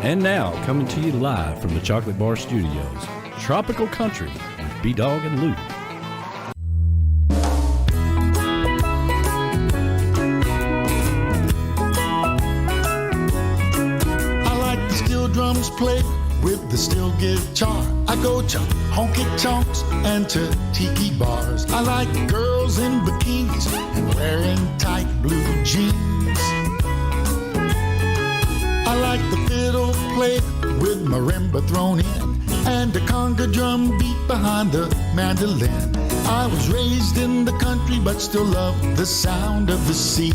And now, coming to you live from the Chocolate Bar Studios, Tropical Country with B-Dawg and Lou. I like the steel drums played with the steel guitar. I go to honky tonks and to tiki bars. I like girls in bikinis and wearing tight blue jeans. I like the fiddle played with marimba thrown in and a conga drum beat behind the mandolin. I was raised in the country but still love the sound of the sea.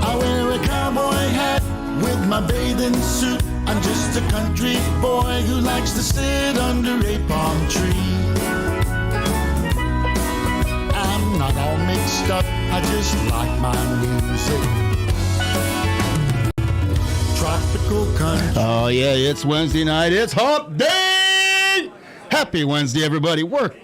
I wear a cowboy hat with my bathing suit. I'm just a country boy who likes to sit under a palm tree. I'm not all mixed up, I just like my music. Tropical country. Oh, yeah, it's Wednesday night. It's Hump Day! Happy Wednesday, everybody. Welcome.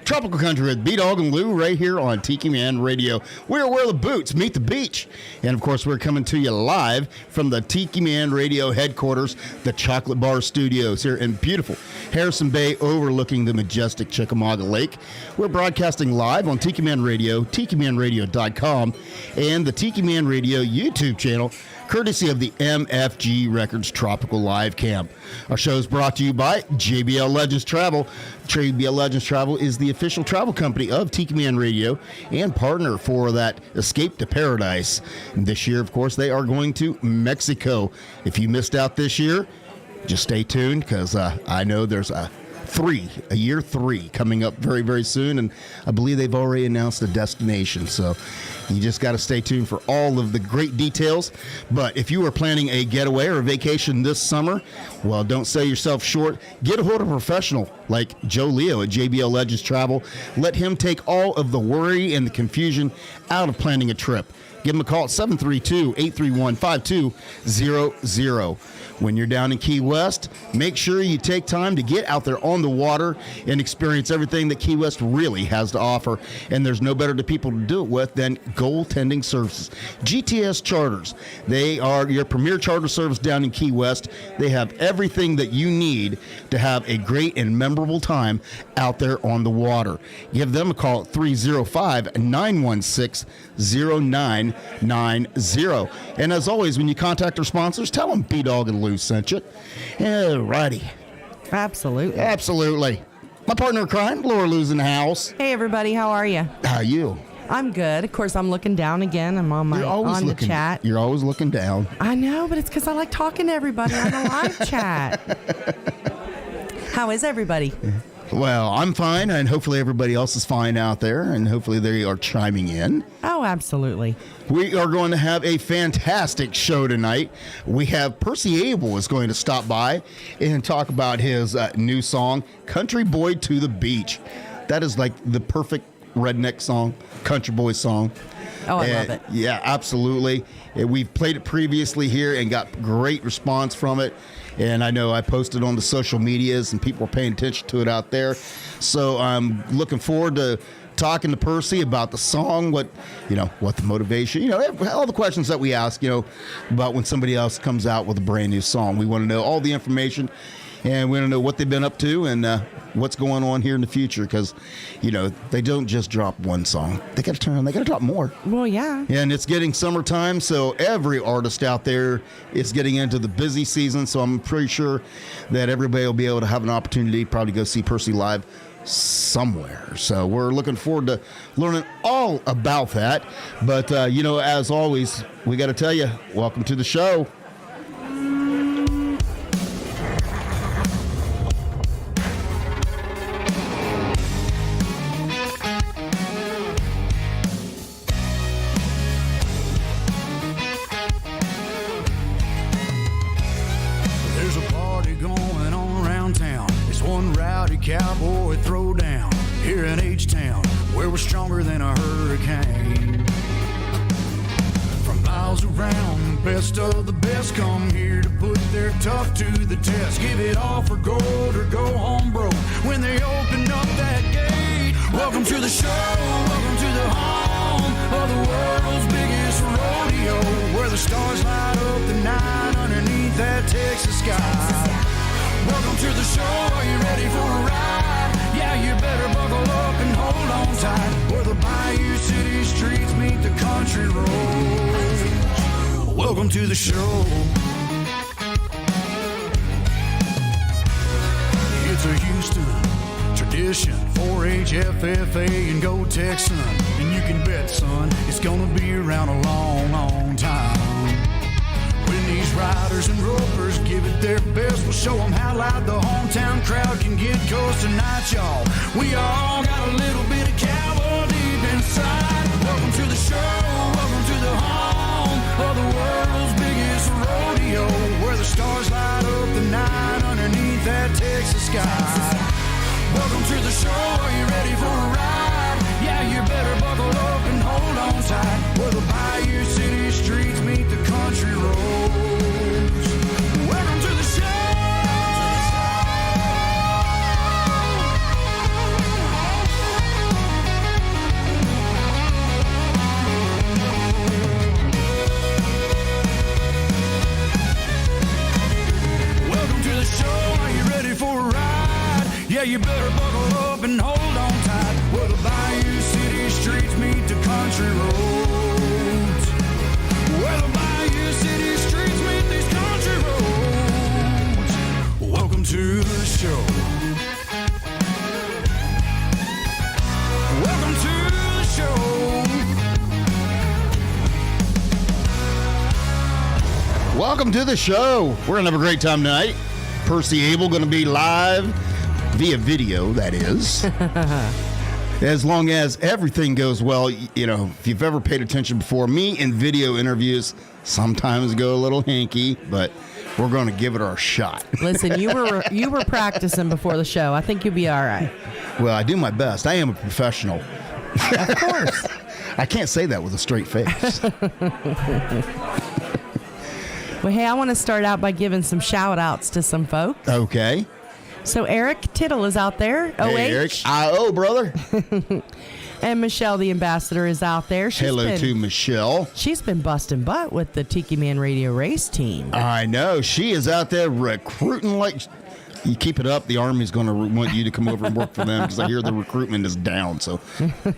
Tropical Country with B-Dawg and Lou right here on Tiki Man Radio. We're where the boots meet the beach. And, of course, we're coming to you live from the Tiki Man Radio headquarters, the Chocolate Bar Studios here in beautiful Harrison Bay overlooking the majestic Chickamauga Lake. We're broadcasting live on Tiki Man Radio, TikiManRadio.com, and the Tiki Man Radio YouTube channel, courtesy of the MFG Records Tropical Live Camp. Our show is brought to you by JBL Legends Travel. JBL Legends Travel is the official travel company of Tiki Man Radio and partner for that Escape to Paradise. And this year, of course, they are going to Mexico. If you missed out this year, just stay tuned because I know there's year three coming up very, very soon, and I believe they've already announced the destination, so you just got to stay tuned for all of the great details. But if you are planning a getaway or a vacation this summer, well, don't sell yourself short. Get a hold of a professional like Joe Leo at JBL Legends Travel. Let him take all of the worry and the confusion out of planning a trip. Give him a call at 732-831-5200. When you're down in Key West, make sure you take time to get out there on the water and experience everything that Key West really has to offer. And there's no better people to do it with than Goaltending Services. GTS Charters. They are your premier charter service down in Key West. They have everything that you need to have a great and memorable time out there on the water. Give them a call at 305-916-0990. And as always, when you contact our sponsors, tell them B-Dawg and Lou sent you. Alrighty. Absolutely. My partner in crime, Laura Lou's in the house. Hey, everybody. How are you? How are you? I'm good. Of course, I'm looking down again. I'm on the chat. You're always looking down. I know, but it's because I like talking to everybody on the live chat. How is everybody? Well, I'm fine, and hopefully everybody else is fine out there, and hopefully they are chiming in. Oh, absolutely. We are going to have a fantastic show tonight. We have Percy Abel is going to stop by and talk about his new song, Country Boy to the Beach. That is like the perfect redneck song, country boy song. Oh, I love it. Yeah, absolutely. We've played it previously here and got great response from it. And I know I posted on the social medias and people were paying attention to it out there. So I'm looking forward to talking to Percy about the song, what the motivation, all the questions that we ask, about when somebody else comes out with a brand new song. We want to know all the information, and we want to know what they've been up to and what's going on here in the future, because, they don't just drop one song. They got to drop more. Well, yeah. And it's getting summertime, so every artist out there is getting into the busy season, so I'm pretty sure that everybody will be able to have an opportunity to probably go see Percy live somewhere. So we're looking forward to learning all about that. But, as always, we got to tell you, welcome to the show. Cowboy throwdown here in H-Town, where we're stronger than a hurricane. From miles around, best of the best come here to put their tough to the test. Give it all for gold or go home broke when they open up that gate. Welcome to the show, welcome to the home of the world's biggest rodeo. the stars light up the night underneath that Texas sky. Welcome to the show, are you ready for a ride? Yeah, you better buckle up and hold on tight, where the Bayou City streets meet the country roads. Welcome to the show. It's a Houston tradition, 4-H, FFA, and Go Texan. And you can bet, son, it's gonna be around a long, long time. When these riders and ropers give it their best, we'll show them how loud the hometown crowd can get. 'Cause tonight, y'all, we all got a little bit of cowboy deep inside. Welcome to the show, welcome to the home of the world's biggest rodeo, where the stars light up the night underneath that Texas sky. Welcome to the show, are you ready for a ride? Yeah, you better buckle up and hold on tight, where the Bayou City streets meet the country roads. Welcome to the show. Welcome to the show, are you ready for a ride? Yeah, you better buckle up and hold on tight, where the Bayou City streets meet the country roads. Where the Bayou City streets meet these country roads. Welcome to the show. Welcome to the show. Welcome to the show. We're going to have a great time tonight. Percy Abel going to be live via video, that is. As long as everything goes well. You know, if you've ever paid attention before, me in video interviews sometimes go a little hanky, but we're going to give it our shot. Listen, you were practicing before the show. I think you'll be all right. Well, I do my best. I am a professional. Of course. I can't say that with a straight face. Well, hey, I want to start out by giving some shout-outs to some folks. Okay. So Eric Tittle is out there. Hey, Eric. I.O., brother. And Mi-chelle, the ambassador, is out there. Hello to Mi-chelle. She's been busting butt with the Tiki Man Radio race team. I know. She is out there recruiting like... You keep it up, the Army's going to want you to come over and work for them, because I hear the recruitment is down. So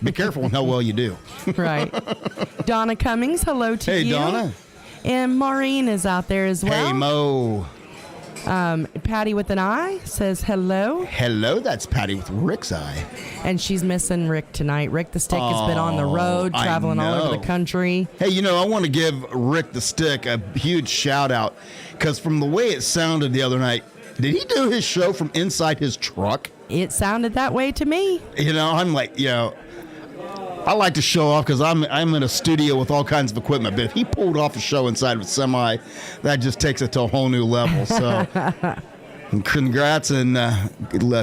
be careful on how well you do. Right. Donna Cummings, hello to you. Hey, Donna. And Maureen is out there as well. Hey, Mo. Patty with an eye says hello. Hello, that's Patty with Rick's eye. And she's missing Rick tonight. Rick the Stick has been on the road, traveling all over the country. Hey, you know, I want to give Rick the Stick a huge shout out, because from the way it sounded the other night, did he do his show from inside his truck? It sounded that way to me. You know, I'm like, you know, I like to show off because I'm in a studio with all kinds of equipment. But if he pulled off a show inside of a semi, that just takes it to a whole new level. So congrats and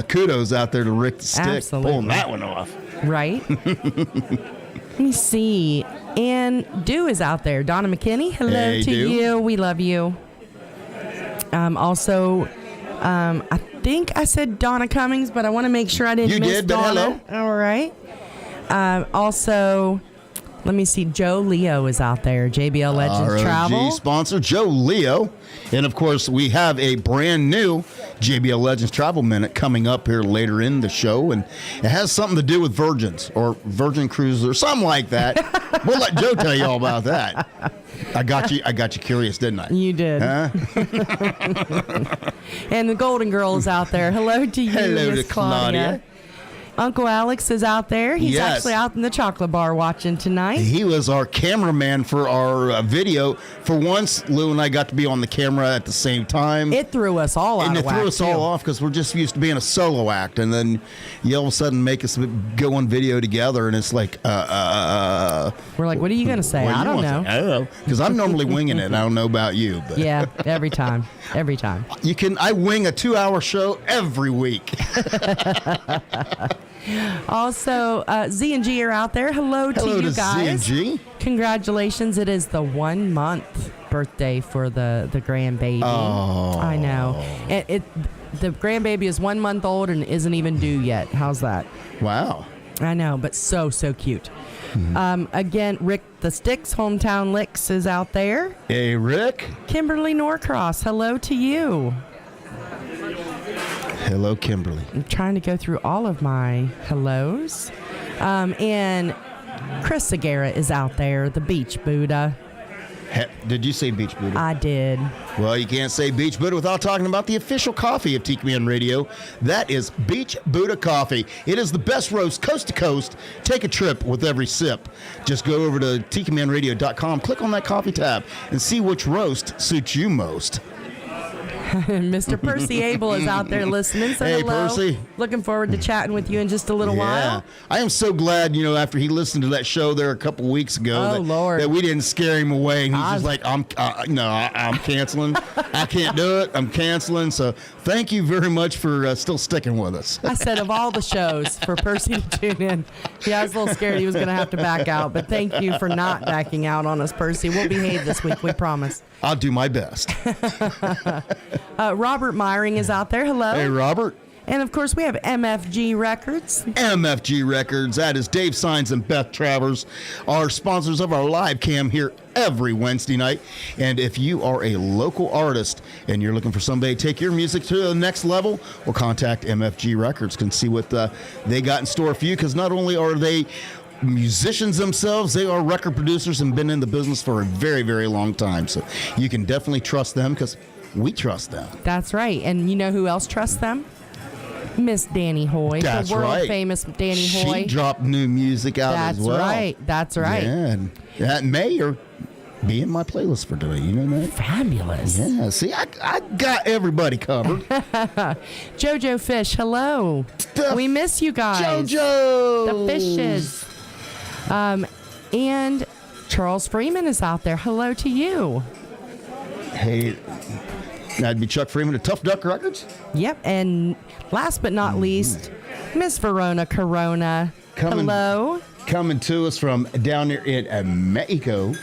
kudos out there to Rick the Stick. Absolutely. Pulling that one off. Right. Let me see. And Dew is out there. Donna McKinney, hello Hey, to Dew. you. We love you. Also, I think I said Donna Cummings, but I want to make sure I didn't You miss did, but Donna. hello. All right. Also, let me see. Joe Leo is out there. JBL Legends Our Travel. OG sponsor, Joe Leo. And, of course, we have a brand new JBL Legends Travel Minute coming up here later in the show. And it has something to do with virgins or Virgin Cruises or something like that. We'll let Joe tell you all about that. I got you curious, didn't I? You did. Huh? And the Golden Girl is out there. Hello to you, Hello Miss to Claudia. Uncle Alex is out there. He's Yes. actually out in the chocolate bar watching tonight. He was our cameraman for our video. For once, Lou and I got to be on the camera at the same time. It threw us all out And of it whack, threw us too. all off because we're just used to being a solo act, and then you all of a sudden make us go on video together, and it's like, We're like, what are you going to say? what do I you don't want to know. say? I don't know, because I'm normally winging it. I don't know about you, but Yeah, every time. Every time. I wing a 2-hour show every week. Also, Z and G are out there. Hello to Hello you to guys. Z&G. Congratulations. It is the 1 month birthday for the grandbaby. Oh. I know. The grandbaby is 1 month old and isn't even due yet. How's that? Wow. I know, but so cute. Again, Rick the Sticks, Hometown Licks is out there. Hey, Rick. Kimberly Norcross, hello to you. Hello, Kimberly. I'm trying to go through all of my hellos. And Chris Segura is out there, the Beach Buddha. Did you say Beach Buddha? I did. Well, you can't say Beach Buddha without talking about the official coffee of Tiki Man Radio. That is Beach Buddha Coffee. It is the best roast coast to coast. Take a trip with every sip. Just go over to tikimanradio.com, click on that coffee tab, and see which roast suits you most. Mr. Percy Abel is out there listening. So Hey, hello. Percy. Looking forward to chatting with you in just a little while. I am so glad, after he listened to that show there a couple weeks ago, Lord, that we didn't scare him away. And he's just like, I'm canceling. I can't do it. I'm canceling. So thank you very much for still sticking with us. I said of all the shows for Percy to tune in, I was a little scared he was going to have to back out. But thank you for not backing out on us, Percy. We'll behave this week, we promise. I'll do my best. Robert Myring is out there. Hello. Hey, Robert. And, of course, we have MFG Records. MFG Records. That is Dave Sines and Beth Travers, our sponsors of our live cam here every Wednesday night. And if you are a local artist and you're looking for somebody to take your music to the next level, well, contact MFG Records. Can see what they got in store for you, because not only are they musicians themselves, they are record producers and been in the business for a very, very long time. So you can definitely trust them, because we trust them. That's right. And you know who else trusts them? Miss Danny Hoy, That's the world right. famous Danny Hoy. She dropped new music out as well. That's right. Yeah, and that may be in my playlist for today. You know that? Fabulous. Yeah. See, I got everybody covered. JoJo Fish, hello. We miss you guys. JoJo. The fishes. And Charles Freeman is out there. Hello to you. Hey, that'd be Chuck Freeman of Tough Duck Records. Yep. And last but not least, Miss Verona Corona. Hello. Coming to us from down there in Mexico.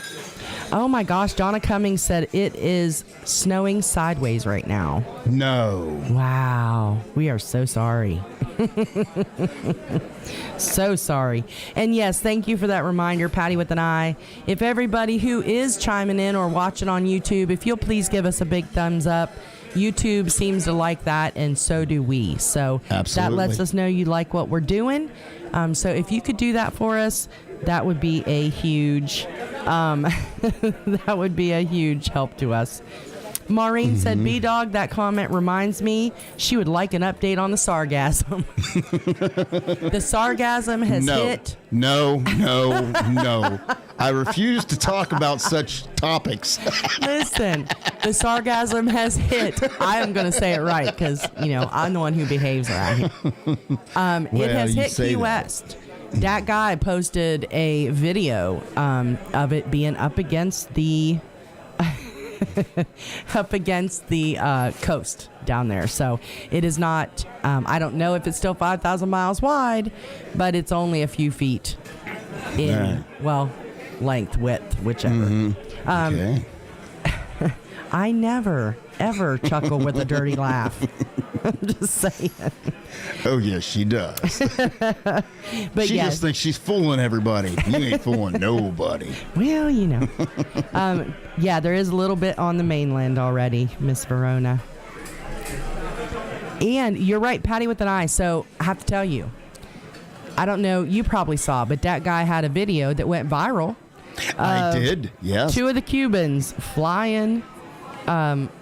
Oh my gosh, Donna Cummings said it is snowing sideways right now. No. Wow. We are so sorry. So sorry. And yes, thank you for that reminder, Patty with an I. If everybody who is chiming in or watching on YouTube, if you'll please give us a big thumbs up. YouTube seems to like that, and so do we. So Absolutely. That lets us know you like what we're doing. So if you could do that for us, that would be a huge that would be a huge help to us. Maureen said, B-Dawg, that comment reminds me she would like an update on the sargasm. The sargasm has hit. No. I refuse to talk about such topics. Listen, the sargasm has hit. I am going to say it right because, I'm the one who behaves around here. It has hit Key West. That guy posted a video of it being up against the coast down there. So it is not, I don't know if it's still 5,000 miles wide, but it's only a few feet in, length, width, whichever. Okay. I never, ever chuckle with a dirty laugh. I'm just saying. Oh, yes, she does. But she just thinks she's fooling everybody. You ain't fooling nobody. Well, there is a little bit on the mainland already, Miss Verona. And you're right, Patty with an I. So I have to tell you, I don't know, you probably saw, but that guy had a video that went viral. I did, yes. Two of the Cubans flying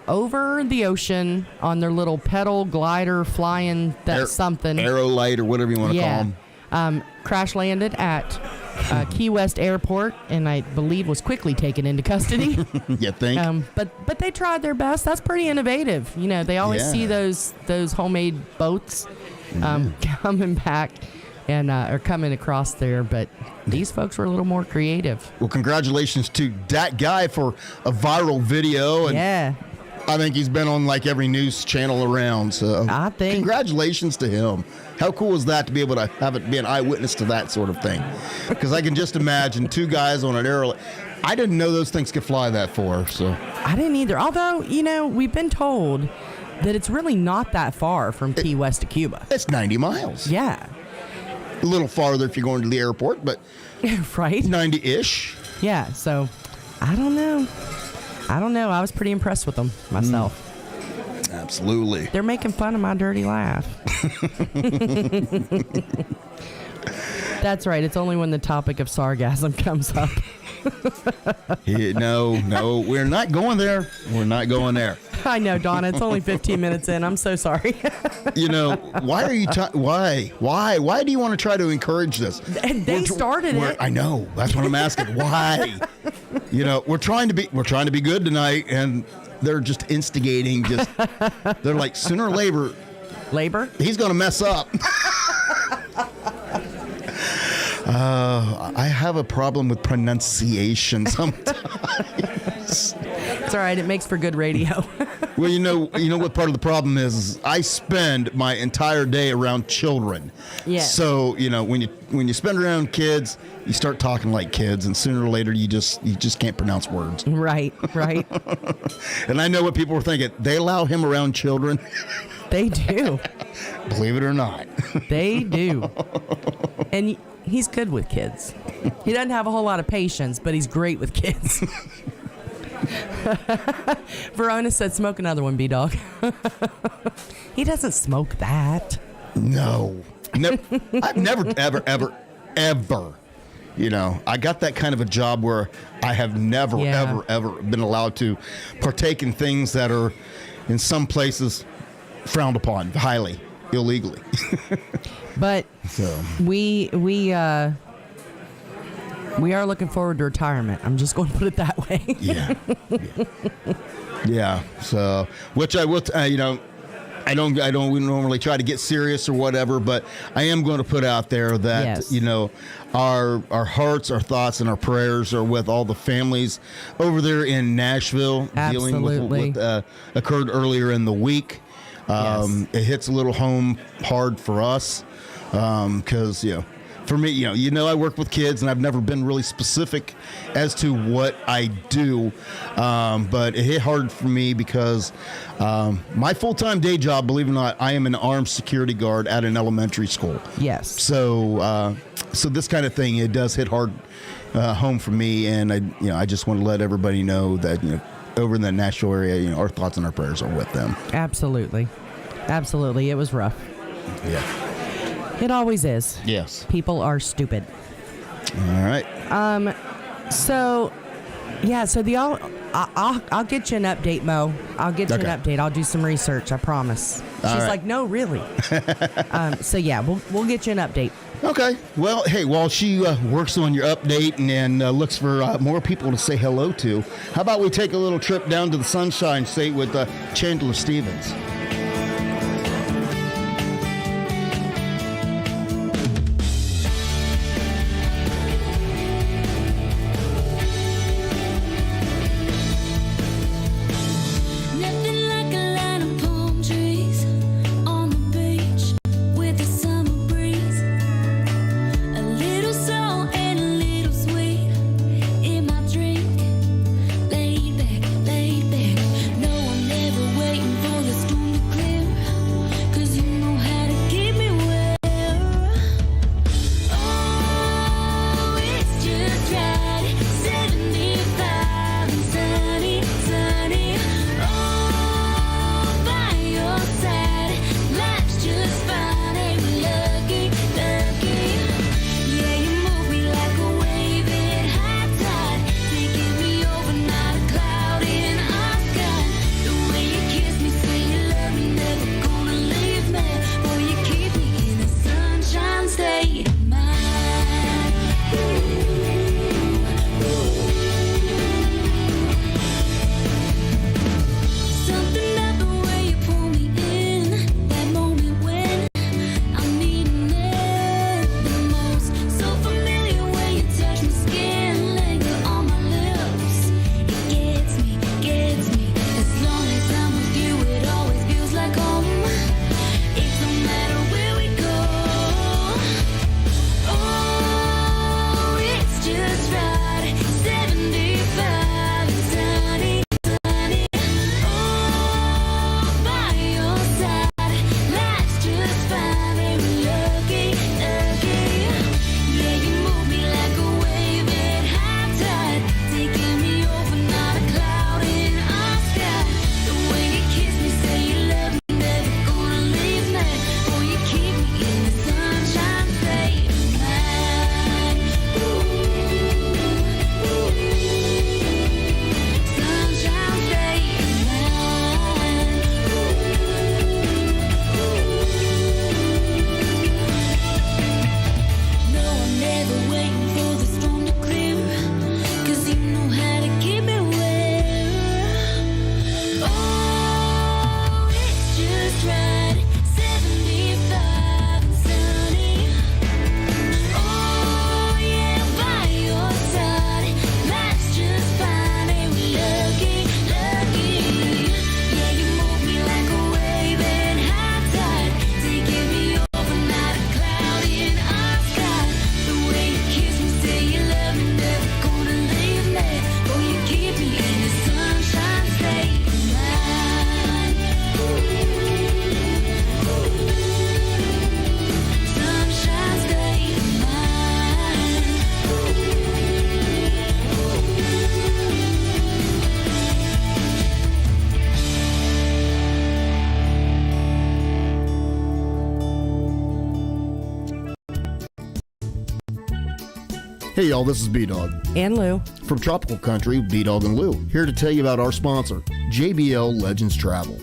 over the ocean on their little pedal glider flying something. Aerolite or whatever you want to call them. Crash landed at Key West Airport, and I believe was quickly taken into custody. You think? But they tried their best. That's pretty innovative. They always see those homemade boats coming back and are coming across there, but these folks were a little more creative. Well, congratulations to that guy for a viral video. And I think he's been on like every news channel around. So I think congratulations to him. How cool is that to be able to have it be an eyewitness to that sort of thing? Because I can just imagine two guys on an aero. I didn't know those things could fly that far. So I didn't either. Although, we've been told that it's really not that far from Key West to Cuba. It's 90 miles. Yeah. A little farther if you're going to the airport, but Right? 90-ish. Yeah, so I don't know. I was pretty impressed with them myself. Absolutely. They're making fun of my dirty laugh. That's right. It's only when the topic of sarcasm comes up. No, we're not going there. We're not going there. I know, Donna. It's only 15 minutes in. I'm so sorry. Why are you? Why do you want to try to encourage this? They started it. I know. That's what I'm asking. Why? We're trying to be good tonight, and they're just instigating. They're like, sooner or later, he's going to mess up. I have a problem with pronunciation sometimes. It's all right. It makes for good radio. Well, you know what part of the problem is I spend my entire day around children. Yes. So, when you spend around kids, you start talking like kids, and sooner or later you just can't pronounce words. Right. And I know what people were thinking. They allow him around children. They do. Believe it or not. They do. And he's good with kids. He doesn't have a whole lot of patience, but he's great with kids. Verona said, smoke another one, B-Dawg. He doesn't smoke that. No. I've never, ever. I got that kind of a job where I have never, ever been allowed to partake in things that are in some places frowned upon highly, illegally. But we are looking forward to retirement. I'm just going to put it that way. Yeah. So, which I will, I don't normally try to get serious or whatever, but I am going to put out there that our hearts, our thoughts, and our prayers are with all the families over there in Nashville. Absolutely. Dealing with what occurred earlier in the week. It hits a little home hard for us because for me, I work with kids, and I've never been really specific as to what I do, but it hit hard for me because my full-time day job, believe it or not, I am an armed security guard at an elementary school. Yes. So this kind of thing, it does hit hard home for me, and I just want to let everybody know that over in the Nashville area, our thoughts and our prayers are with them. Absolutely. It was rough. Yeah. It always is. Yes. People are stupid. All right. So I'll get you an update, Mo. I'll get you an update. I'll do some research. I promise. She's like, no, really. We'll get you an update. Okay. Well, hey, while she works on your update and looks for more people to say hello to, how about we take a little trip down to the Sunshine State with Chandler Stevens? Laid back. No, I'm never waiting for the storm Hey y'all, this is B-Dawg And Lou. from Tropical Country, B-Dawg and Lou, here to tell you about our sponsor, JBL Legends Travel.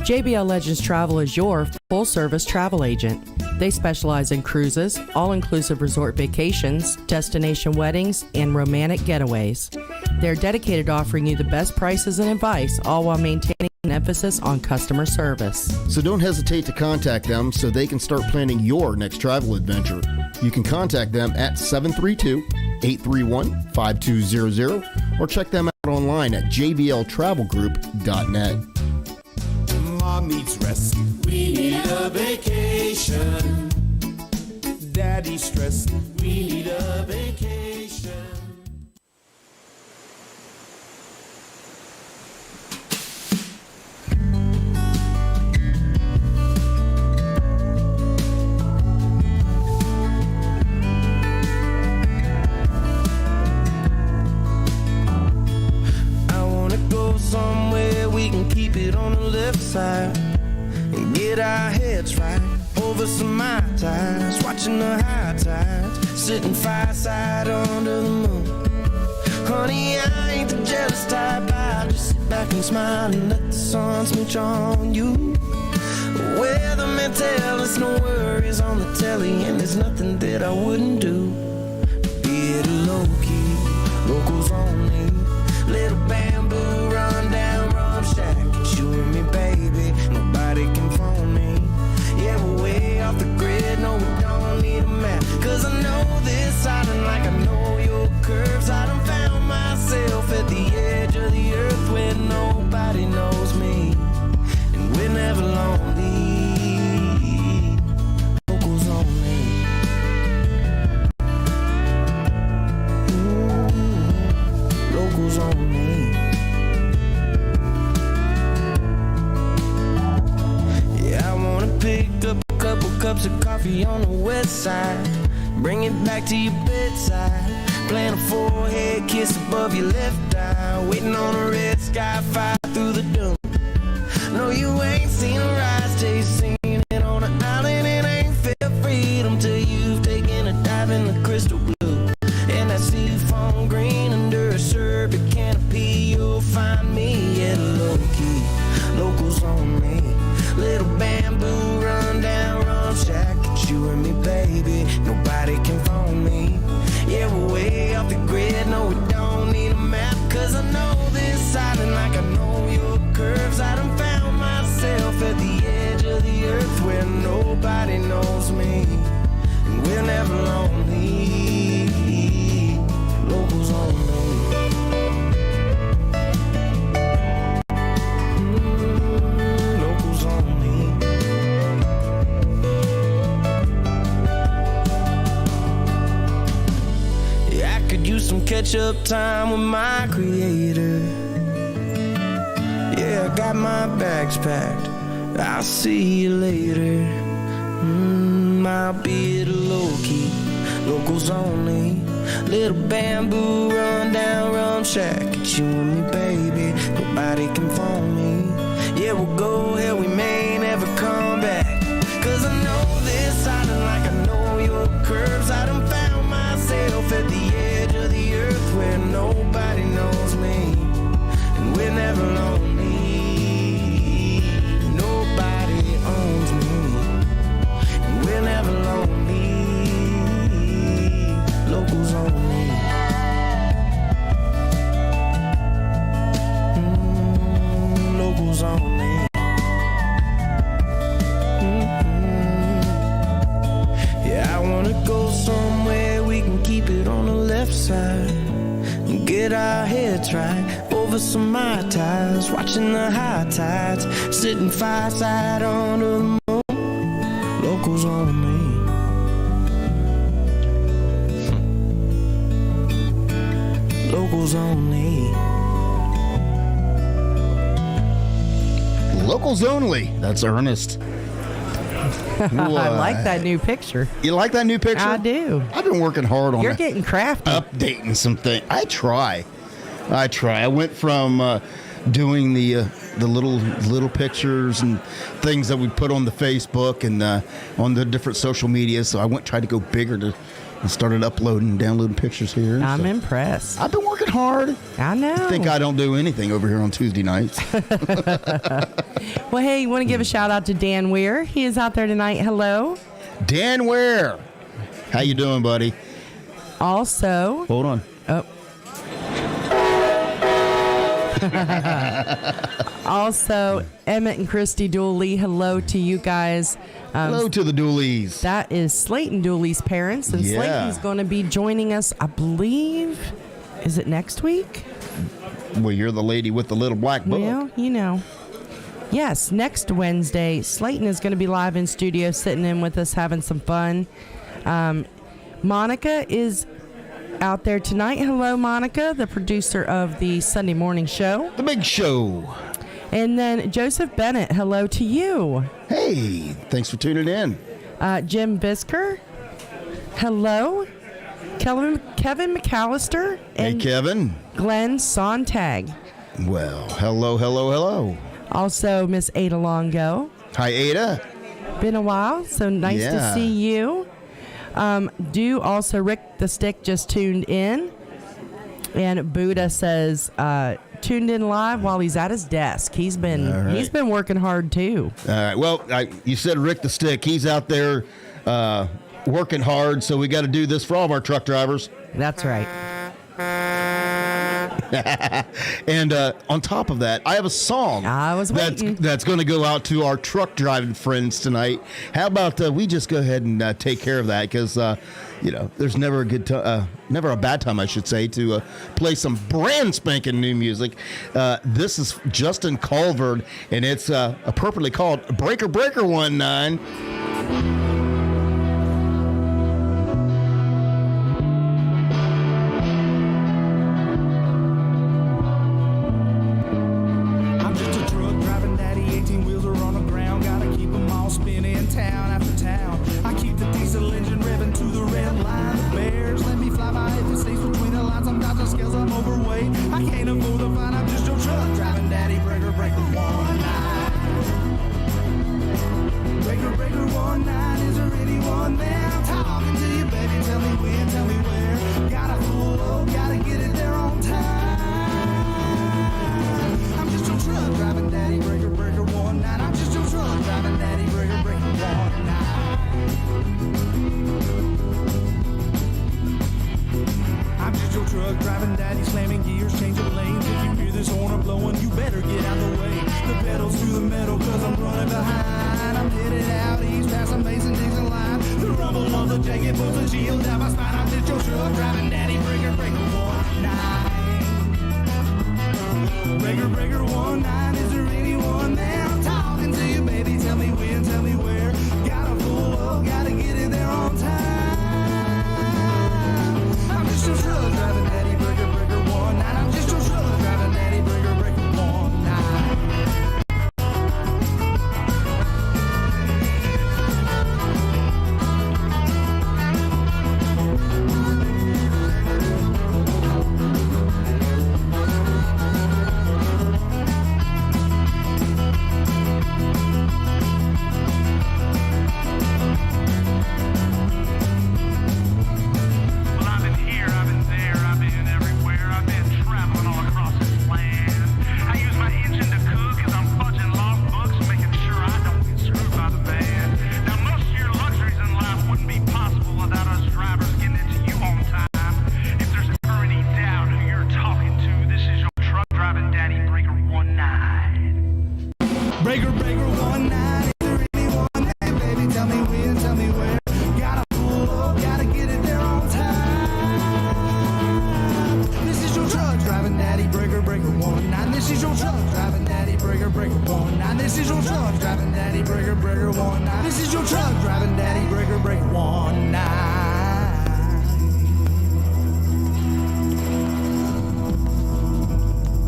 JBL Legends Travel is your full-service travel agent. They specialize in cruises, all-inclusive resort vacations, destination weddings, and romantic getaways. They're dedicated to offering you the best prices and advice, all while maintaining an emphasis on customer service. So don't hesitate to contact them so they can start planning your next travel adventure. You can contact them at 732-831-5200 or check them out online at jbltravelgroup.net. Mom needs rest. We need a vacation. Daddy's stressed. We need a vacation. Somewhere we can keep it on the left side and get our heads right over some Mai Tais, watching the high tides, sitting fireside under the moon. Honey, I ain't the jealous type, I just sit back and smile and let the sun smooch on you. Weatherman tell us no worries on the telly, and there's nothing that I wouldn't do. Be it low-key, locals only, little bamboo run down rum shack. It's you and me, baby, nobody can phone me. Yeah, we're way off the grid, no, we don't need a map. Cause I know this island like I know your curves. I done found myself at the edge of the earth where nobody knows me, and we're never lonely. Locals only. Locals only. Yeah, I wanna pick up a couple cups of coffee on the west side, bring it back to your bedside, plant a forehead kiss above your left eye, waiting on a red sky, fire through the dome. No, you ain't seen a rise till you've seen it on an island. It ain't felt freedom till you've taken a dive in the crystal blue and that seafoam green under a sherbet canopy. You'll find me at a low-key, locals only, little bamboo run down rum shack. It's you and me, baby, nobody can phone me. Yeah, we're way off the grid, no, we don't need a map. Cause I know this island like I know your curves. I done found myself at the edge of the earth where nobody knows me, and we're never lonely. Locals only. Locals only. Yeah, I could use some catch-up time with my creator. Yeah, I got my bags packed, I'll see you later. I'll be at a low-key, locals only, little bamboo run down rum shack. It's you and me, baby, nobody can phone me. Yeah, we'll go here, we may never come back. Cause I know this island like I know your curves. I done found myself at the edge of the earth where nobody knows me, and we're never lonely. Nobody owns me, and we're never lonely. Locals only. Locals only. Yeah, I wanna go somewhere we can keep it on the left side and get our heads right over some Mai Tais, watching the high tides, sitting fireside under the moon. Locals only. Locals only. Locals only. That's Ernest. I like that new picture. You like that new picture? I do. I've been working hard on You're getting crafty. updating some things. I try. I went from doing the little pictures and things that we put on the Facebook and on the different social media. So I tried to go bigger to I started uploading and downloading pictures here. I'm impressed. I've been working hard. I know. I think I don't do anything over here on Tuesday nights. Well, hey, you want to give a shout out to Dan Weir. He is out there tonight. Hello. Dan Ware. How you doing, buddy? Also. Hold on. Oh. Also, Emmett and Christy Dooley, hello to you guys. Hello to the Dooleys. That is Slayton Dooley's parents, and Yeah. Slayton's going to be joining us, I believe, is it next week? Well, you're the lady with the little black book. Well, you know. Yes, next Wednesday, Slayton is going to be live in studio, sitting in with us, having some fun. Monica is out there tonight. Hello, Monica, the producer of the Sunday morning show. The big show. And then Joseph Bennett, hello to you. Hey, thanks for tuning in. Jim Bisker, hello. Kevin McAllister and Hey, Kevin. Glenn Sontag. Well, hello. Also, Miss Ada Longo. Hi, Ada. Been a while, so nice to Yeah. see you. Do also Rick the Stick just tuned in, and Buddha says tuned in live while he's at his desk. He's been working hard too. All right. Well, you said Rick the Stick. He's out there working hard, so we got to do this for all of our truck drivers. That's right. And on top of that, I have a song I was waiting. that's going to go out to our truck driving friends tonight. How about we just go ahead and take care of that, because there's never a good never a bad time, I should say, to play some brand spanking new music. This is Justin Culver, and it's appropriately called Breaker 19.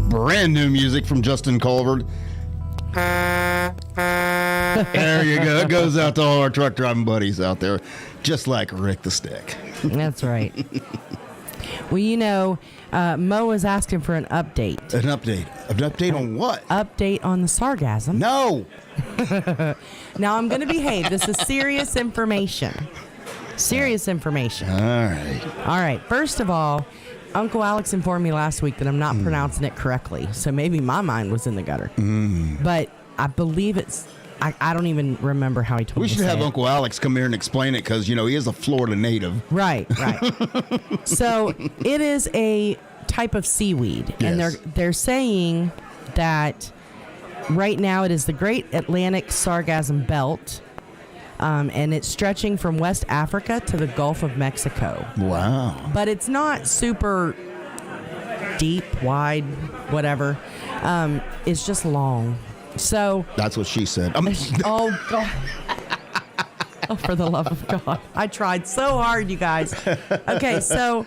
Brand new music from Justin Culver. There you go. It goes out to all our truck driving buddies out there, just like Rick the Stick. That's right. Well, Mo is asking for an update. An update? An update on what? Update on the sargasm. No. Now I'm going to behave. This is serious information. Serious information. All right. All right. First of all, Uncle Alex informed me last week that I'm not pronouncing it correctly, so maybe my mind was in the gutter. But I believe it's. I don't even remember how he told me. We to should say have it. Uncle Alex come here and explain it because, he is a Florida native. Right. So it is a type of seaweed, and Yes. they're saying that right now it is the Great Atlantic Sargassum Belt, and it's stretching from West Africa to the Gulf of Mexico. Wow. But it's not super deep, wide, whatever. It's just long. So, That's what she said. oh God. Oh, for the love of God. I tried so hard, you guys. Okay, so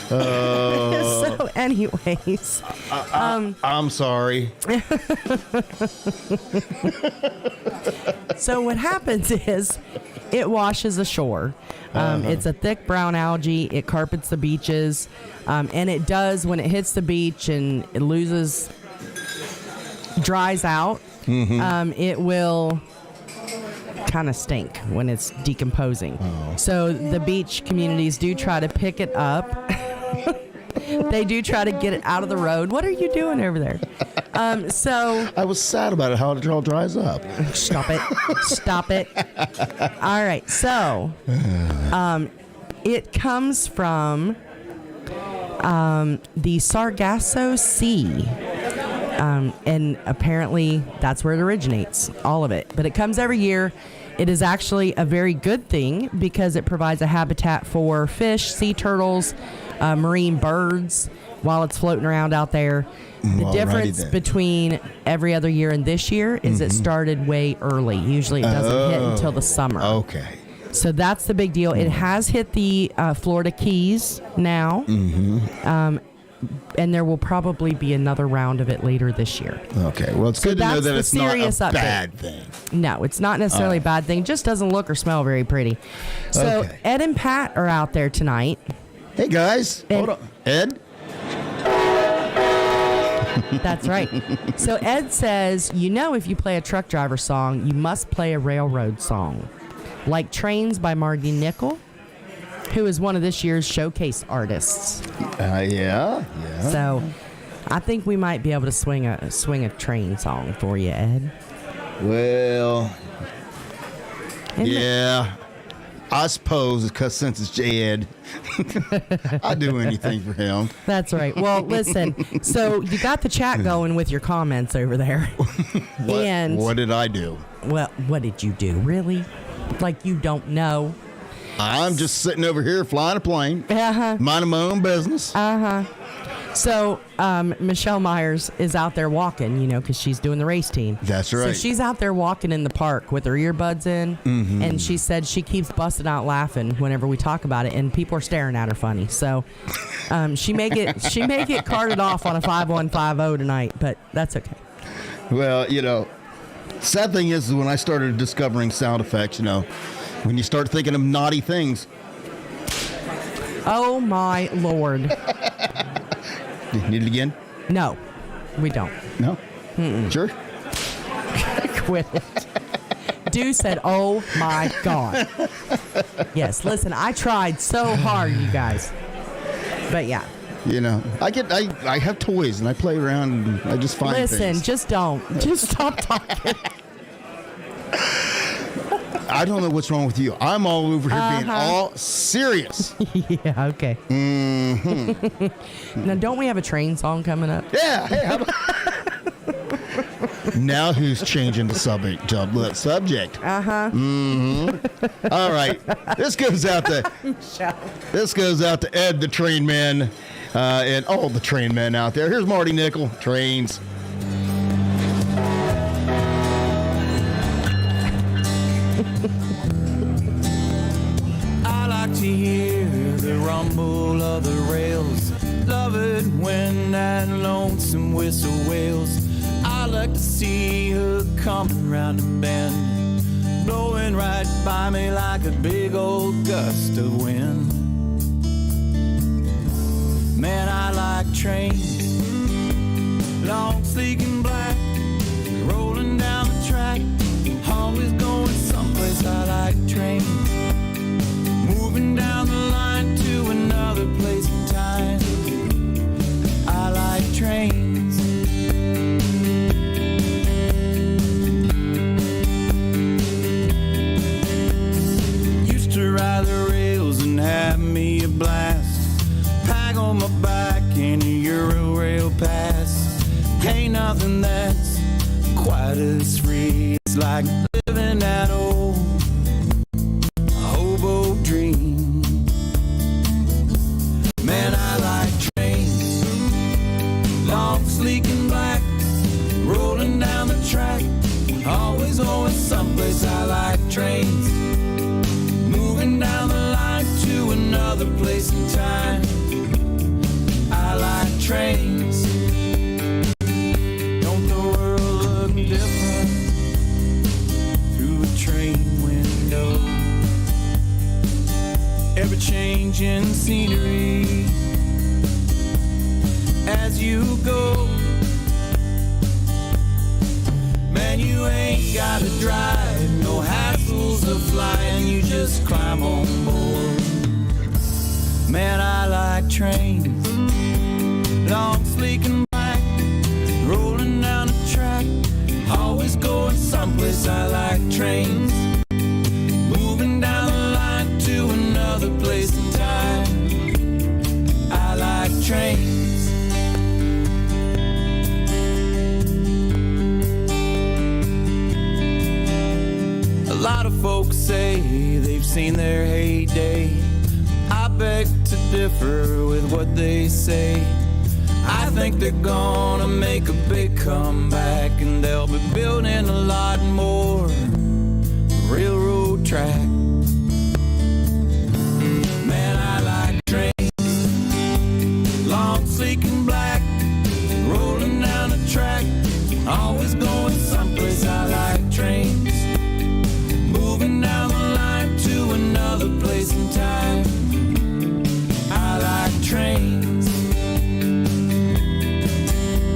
so anyways. I'm sorry. So what happens is it washes ashore. It's a thick brown algae. It carpets the beaches. And it does, when it hits the beach and it dries out, it will kind of stink when it's decomposing. So the beach communities do try to pick it up. They do try to get it out of the road. What are you doing over there? So I was sad about it, how it all dries up. stop it. All right, so it comes from the Sargasso Sea. And apparently that's where it originates, all of it. But it comes every year. It is actually a very good thing because it provides a habitat for fish, sea turtles, marine birds while it's floating around out there. The difference between every other year and this year is it started way early. Usually it doesn't hit until the summer. Okay. So that's the big deal. It has hit the Florida Keys now. And there will probably be another round of it later this year. Okay. Well, it's So good to know that's that the it's not a serious update. bad thing. No, it's not necessarily a bad thing. It just doesn't look or smell very pretty. So Okay. Ed and Pat are out there tonight. Hey, guys. Ed. Hold on. Ed? That's right. So Ed says, if you play a truck driver song, you must play a railroad song. Like Trains by Marty Nickel, who is one of this year's showcase artists. Yeah. So I think we might be able to swing a train song for you, Ed. Well, Isn't it- yeah. I suppose because since it's Ed, I'd do anything for him. That's right. Well, listen, so you got the chat going with your comments over there. What did I do? Well, what did you do? Really? Like you don't know? I'm just sitting over here flying a plane, Uh-huh. minding my own business. So Mi-chelle Myers is out there walking, because she's doing the race team. That's So right. she's out there walking in the park with her earbuds in, and she said she keeps busting out laughing whenever we talk about it, and people are staring at her funny. So she may get carted off on a 5150 tonight, but that's okay. Well, sad thing is when I started discovering sound effects, when you start thinking of naughty things. Oh my Lord! Need it again? No, we don't. No? Sure? Quit it. Dew said, "Oh my God." Yes, listen, I tried so hard, you guys. But yeah. I have toys and I play around and I just find Listen, things. just don't. Just stop talking. I don't know what's wrong with you. I'm all over here being all serious. Yeah, okay. Now, don't we have a train song coming up? Yeah. Hey, how about... Now who's changing the subject? All right. This goes out to Ed, the train man, and all the train men out there. Here's Marty Nickel, Trains. I like to hear the rumble of the rails. Love it when that lonesome whistle wails. I like to see her coming round the bend, blowing right by me like a big old gust of wind. Man, I like trains, long, sleek, and black, rolling down the track, always going someplace. I like trains. nothing that's quite as free. It's like living that old hobo dream. Man, I like trains, long, sleek, and black, rolling down the track, always going someplace. I like trains, moving down the line to another place in time. I like trains. Don't the world look different through a train window? Ever changing scenery as you go. Man, you ain't gotta drive, no hassles of flying, you just climb on board. Man, I like trains, long, sleek, and black, rolling down the track, always going someplace. I like trains, moving down the line to another place in time. I like trains. A lot of folks say they've seen their heyday. I beg to differ with what they say. I think they're gonna make a big comeback, and they'll be building a lot more railroad track. Man, I like trains, long, sleek, and black, rolling down the track, always going someplace. I like trains, moving down the line to another place in time. I like trains.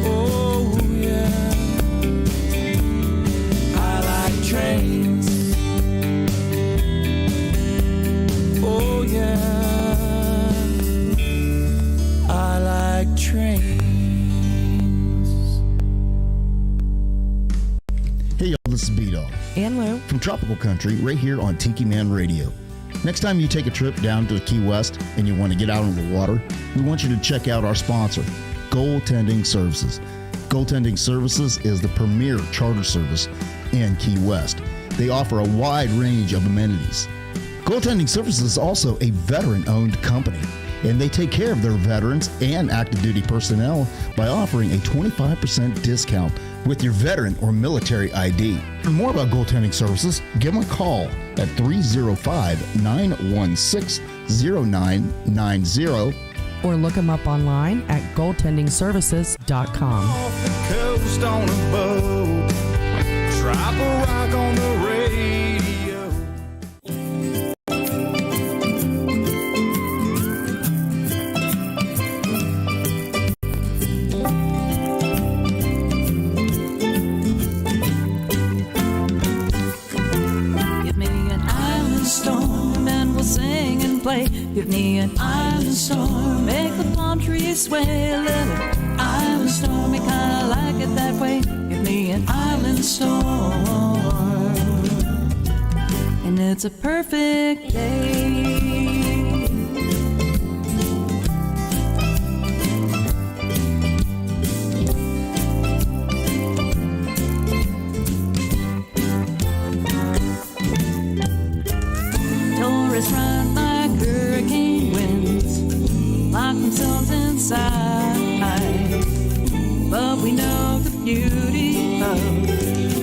Oh yeah, I like trains. Oh yeah, I like trains. Hey y'all, this is B-Dawg And Lou. from Tropical Country right here on Tiki Man Radio. Next time you take a trip down to Key West and you want to get out on the water, we want you to check out our sponsor, Goaltending Services. Goaltending Services is the premier charter service in Key West. They offer a wide range of amenities. Goaltending Services is also a veteran-owned company, and they take care of their veterans and active duty personnel by offering a 25% discount with your veteran or military ID. For more about Goaltending Services, give them a call at 305-916-0990. Or look them up online at goaltendingservices.com. Off the coast on a boat, drop a rock on the radio. Give me an island storm and we'll sing and play. Give me an island storm, make the palm trees sway a little. Island storm, me kinda like it that way. Give me an island storm, and it's a perfect day. Tourists run like hurricane winds, lock themselves inside. But we know the beauty of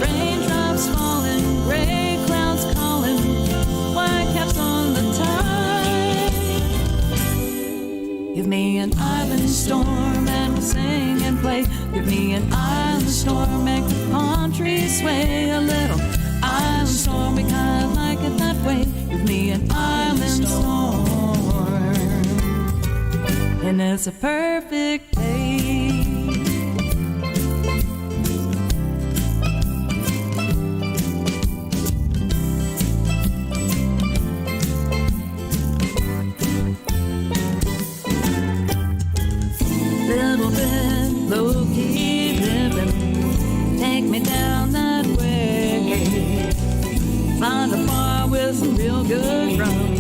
raindrops falling, gray clouds calling, white caps on the tide. Give me an island storm and we'll sing and play. Give me an island storm, make the palm trees sway a little. Island storm, we kinda like it that way. Give me an island storm, and it's a perfect day. Little bit low-key living, take me down that way. Find a bar with some real good rum.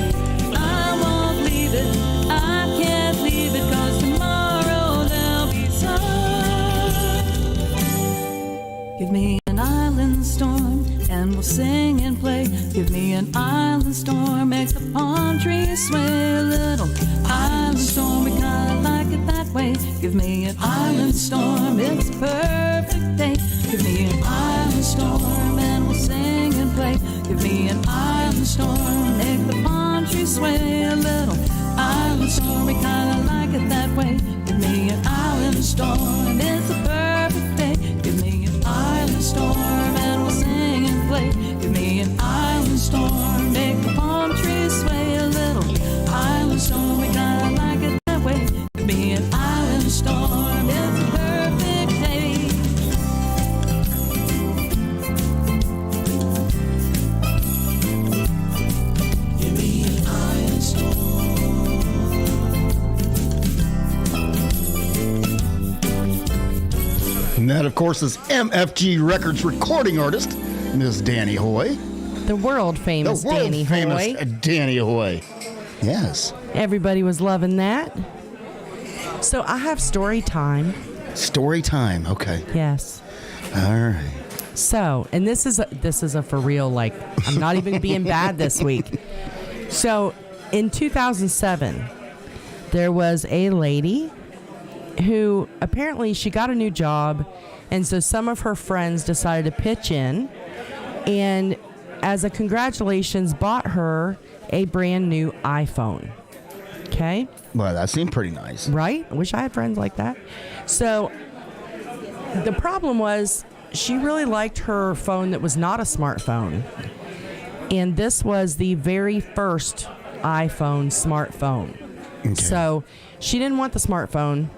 I won't leave it, I can't leave it, 'cause tomorrow there'll be sun. we'll sing and play. Give me an island storm, make the palm trees sway. A little island storm, we kinda like it that way. Give me an island storm, it's a perfect day. Give me an island storm and we'll sing and play. Give me an island storm, make the palm trees sway. A little island storm, we kinda like it that way. Give me an island storm, it's a perfect day. Give me an island storm and we'll sing and play. Give me an island storm, make the palm trees sway. A little island storm, we kinda like it that way. Give me an island storm, it's a perfect day. Give me an island storm. And that, of course, is MFG Records recording artist, Miss Danny Hoy. The world famous Danny Hoy. Danny Hoy. Yes. Everybody was loving that. So I have story time. Story time. Okay. Yes. All right. So, and this is a for real, like, I'm not even being bad this week. So, in 2007, there was a lady who apparently she got a new job, and so some of her friends decided to pitch in, and as a congratulations, bought her a brand new iPhone. Okay? Well, that seemed pretty nice. Right? I wish I had friends like that. So, the problem was she really liked her phone that was not a smartphone. And this was the very first iPhone smartphone. Okay. So she didn't want the smartphone,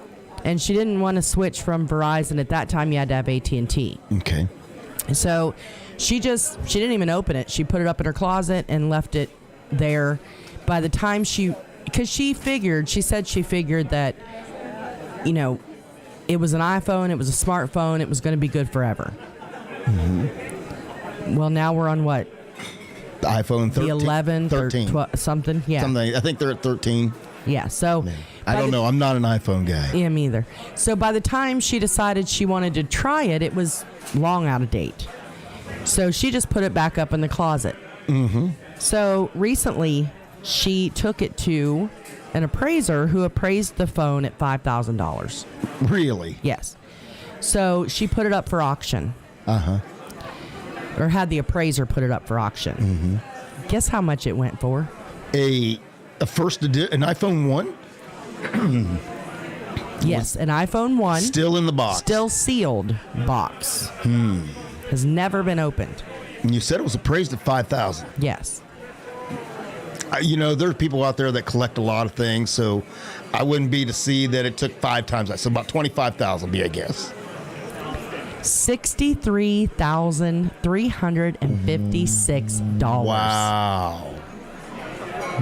and she didn't want to switch from Verizon. At that time, you had to have AT&T. Okay. So she didn't even open it. She put it up in her closet and left it there. By the time because she said she figured that, you know, it was an iPhone, it was a smartphone, it was going to be good forever. Mm-hmm. Well, now we're on what? The iPhone 13. The 11th 13. or something. Yeah. Something. I think they're at 13. Yeah. So I don't know. I'm not an iPhone guy. Yeah, me either. So by the time she decided she wanted to try it, it was long out of date. So she just put it back up in the closet. Mm-hmm. So recently, she took it to an appraiser who appraised the phone at $5,000. Really? Yes. So she put it up for auction. Uh-huh. Or had the appraiser put it up for auction. Mm-hmm. Guess how much it went for? An iPhone 1? Yes, an iPhone 1. Still in the box. Still sealed box. Has never been opened. And you said it was appraised at $5,000. Yes. You know, there are people out there that collect a lot of things, so I wouldn't be to see that it took 5 times that. So about $25,000 be, I guess. $63,356. Wow.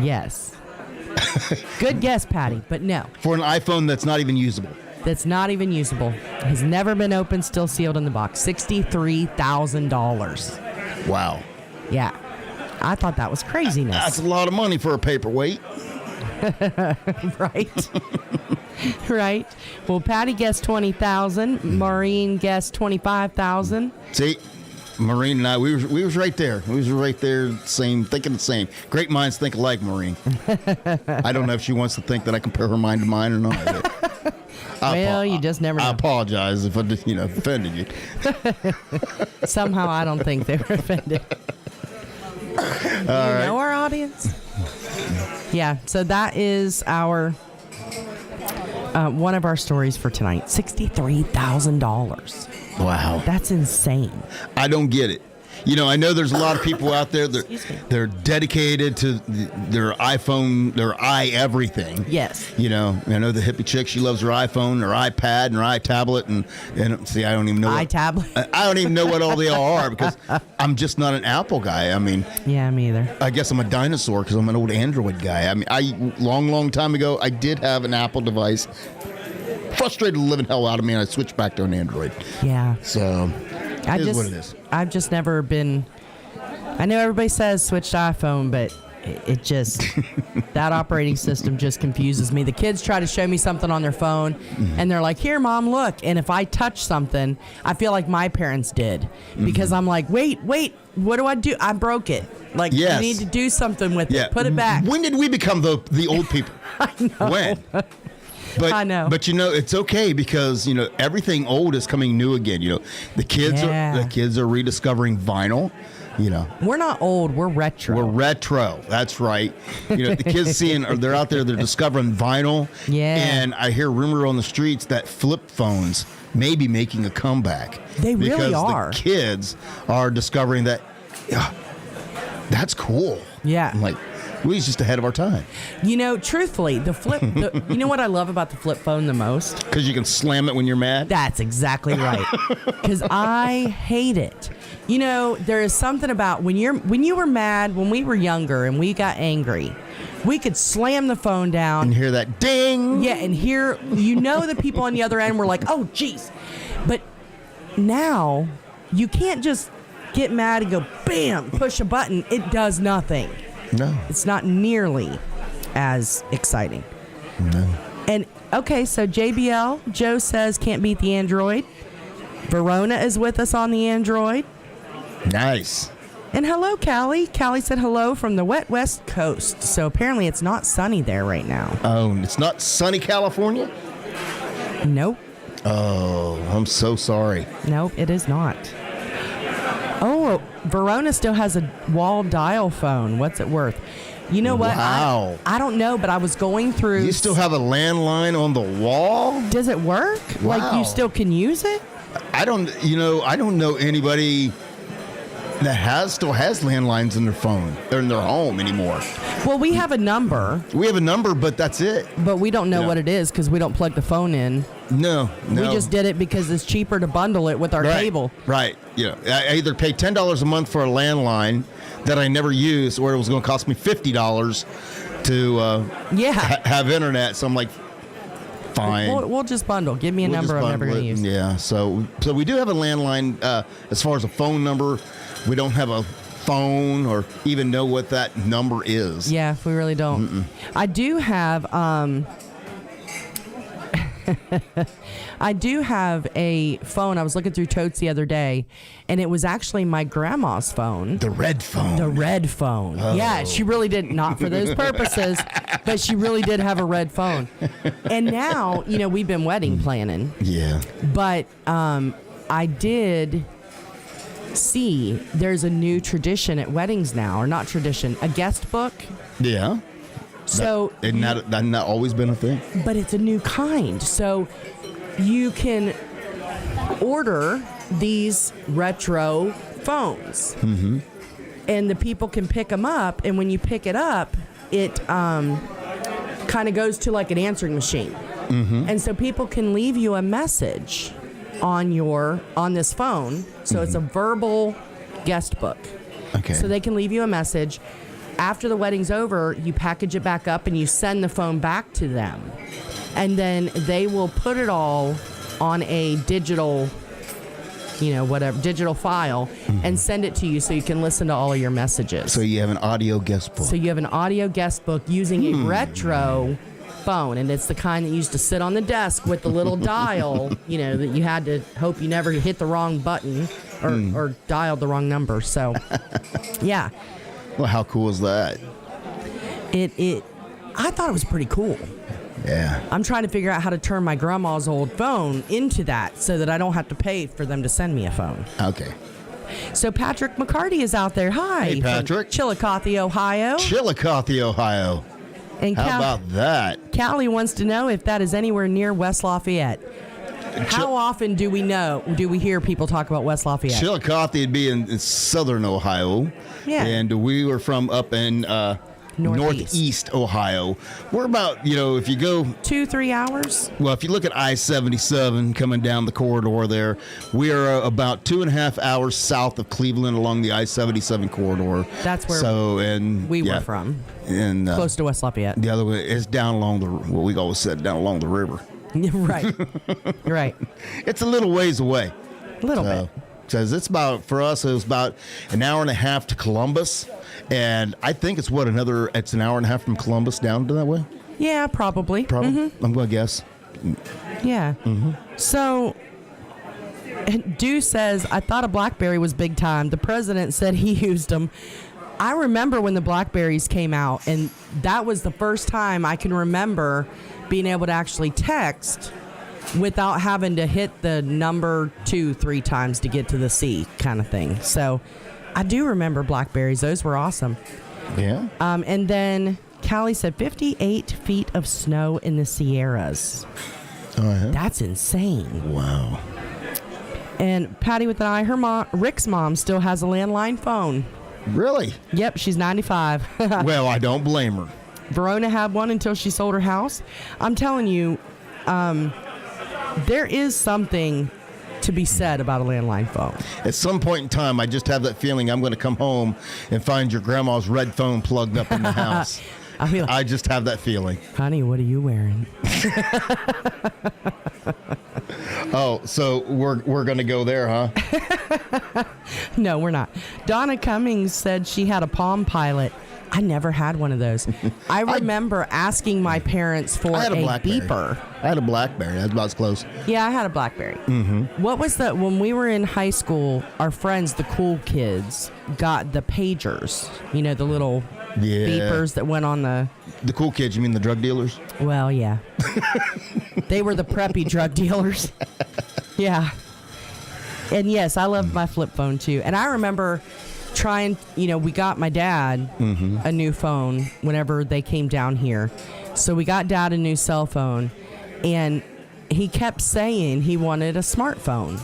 Yes. Good guess, Patty, but no. For an iPhone that's not even usable. That's not even usable. Has never been opened, still sealed in the box. $63,000. Wow. Yeah. I thought that was craziness. That's a lot of money for a paperweight. Right. Right. Well, Patty guessed 20,000. Maureen guessed 25,000. See, Maureen and I, we was right there. We was right there, thinking the same. Great minds think alike, Maureen. I don't know if she wants to think that I compare her mind to mine or not. Well, you just never know. I apologize if I offended you. Somehow I don't think they were offended. You know our audience? Yeah, so that is our one of our stories for tonight. $63,000. Wow. That's insane. I don't get it. You know, I know there's a lot of people out there that they're dedicated to their iPhone, their everything. Yes. You know, I know the hippie chick, she loves her iPhone, her iPad, and her iTablet, and see, I don't even know. iTablet? I don't even know what all they all are because I'm just not an Apple guy. I mean. Yeah, me either. I guess I'm a dinosaur because I'm an old Android guy. I mean, long time ago, I did have an Apple device. Frustrated the living hell out of me, and I switched back to an Android. Yeah. So, it is what it is. I've just never been. I know everybody says switch to iPhone, but it just, that operating system just confuses me. The kids try to show me something on their phone, and they're like, here, Mom, look. And if I touch something, I feel like my parents did, because I'm like, wait, what do I do? I broke it. Like, Yes. you need to do something with it. Put it back. When did we become the old people? I know. When? But, I know. But it's okay, because everything old is coming new again. The kids are rediscovering vinyl. We're not old. We're retro. We're retro. That's right. The kids they're out there. They're discovering vinyl. Yeah. And I hear rumor on the streets that flip phones may be making a comeback. They really because are. The kids are discovering that. Yeah, that's cool. Yeah. I'm like, we was just ahead of our time. Truthfully, you know what I love about the flip phone the most? Because you can slam it when you're mad. That's exactly right. Because I hate it. There is something about when you were mad, when we were younger and we got angry, we could slam the phone down and hear that ding. Yeah, and hear the people on the other end were like, oh, geez. But now you can't just get mad and go, bam, push a button. It does nothing. No. It's not nearly as exciting. No. And, okay, so JBL, Joe says can't beat the Android. Verona is with us on the Android. Nice. And hello, Callie. Callie said hello from the wet West Coast. So apparently it's not sunny there right now. Oh, it's not sunny California? Nope. Oh, I'm so sorry. Nope, it is not. Oh, Verona still has a wall dial phone. What's it worth? You know what? Wow. I don't know, but I was going through. You still have a landline on the wall? Does it work? Wow. Like you still can use it? I don't know anybody that still has landlines in their phone or in their home anymore. Well, we have a number. We have a number, but that's it. But we don't know what it is because we don't plug the phone in. No. We just did it because it's cheaper to bundle it with our cable. Right. I either pay $10 a month for a landline that I never use, or it was going to cost me $50 to have internet. So I'm like, fine. We'll just bundle. Give me a number I'm never going to use. Yeah. So we do have a landline as far as a phone number. We don't have a phone or even know what that number is. Yeah, we really don't. I do have a phone. I was looking through totes the other day, and it was actually my grandma's phone. The red phone. The red phone. Oh. Yeah, she really did, not for those purposes, but she really did have a red phone. And now, we've been wedding planning. Yeah. But I did see there's a new tradition at weddings now, or not tradition, a guest book. Yeah. So Isn't that always been a thing? But it's a new kind. So you can order these retro phones, and the people can pick them up. And when you pick it up, it kind of goes to like an answering machine, and so people can leave you a message on this phone. So it's a verbal guest book. Okay. So they can leave you a message. After the wedding's over, you package it back up and you send the phone back to them. And then they will put it all on a digital, digital file and send it to you so you can listen to all of your messages. So you have an audio guest book. So you have an audio guest book using a retro phone, and it's the kind that used to sit on the desk with the little dial, that you had to hope you never hit the wrong button or dialed the wrong number. So, yeah. Well, how cool is that? I thought it was pretty cool. Yeah. I'm trying to figure out how to turn my grandma's old phone into that so that I don't have to pay for them to send me a phone. Okay. So Patrick McCarty is out there. Hi. Hey, Patrick. Chillicothe, Ohio. Chillicothe, Ohio. And how about that? Callie wants to know if that is anywhere near West Lafayette. How often do we hear people talk about West Lafayette? Chillicothe would be in southern Ohio. Yeah. And we were from up in Northeast Ohio. We're about, if you go 2-3 hours. Well, if you look at I-77 coming down the corridor there, we are about 2.5 hours south of Cleveland along the I-77 corridor. That's where we were from. And close to West Lafayette. The other way is down along what we always said, down along the river. Right. Right. It's a little ways away. A little bit. Says it's about, for us, it was about an hour and a half to Columbus And I think it's it's an hour and a half from Columbus down to that way. Yeah, probably. I'm going to guess. Yeah. So, Dew says, I thought a BlackBerry was big time. The president said he used them. I remember when the BlackBerries came out, and that was the first time I can remember being able to actually text without having to hit the number 2-3 times to get to the C kind of thing. So I do remember BlackBerries. Those were awesome. Yeah. And then Callie said 58 feet of snow in the Sierras. Oh, yeah. That's insane. Wow. And Patty with an eye, Rick's mom still has a landline phone. Really? Yep, she's 95. Well, I don't blame her. Verona had one until she sold her house. I'm telling you, there is something to be said about a landline phone. At some point in time, I just have that feeling I'm going to come home and find your grandma's red phone plugged up in the house. I just have that feeling. Honey, what are you wearing? Oh, so we're going to go there, huh? No, we're not. Donna Cummings said she had a Palm Pilot. I never had one of those. I remember asking my parents for a beeper. I had a BlackBerry. That's about as close. Yeah, I had a BlackBerry. What was that? When we were in high school, our friends, the cool kids, got the pagers. You know, the little beepers that went on the... The cool kids, you mean the drug dealers? Well, yeah. They were the preppy drug dealers. Yeah. And yes, I loved my flip phone too. And I remember trying, we got my dad a new phone whenever they came down here. So we got Dad a new cell phone, and he kept saying he wanted a smartphone.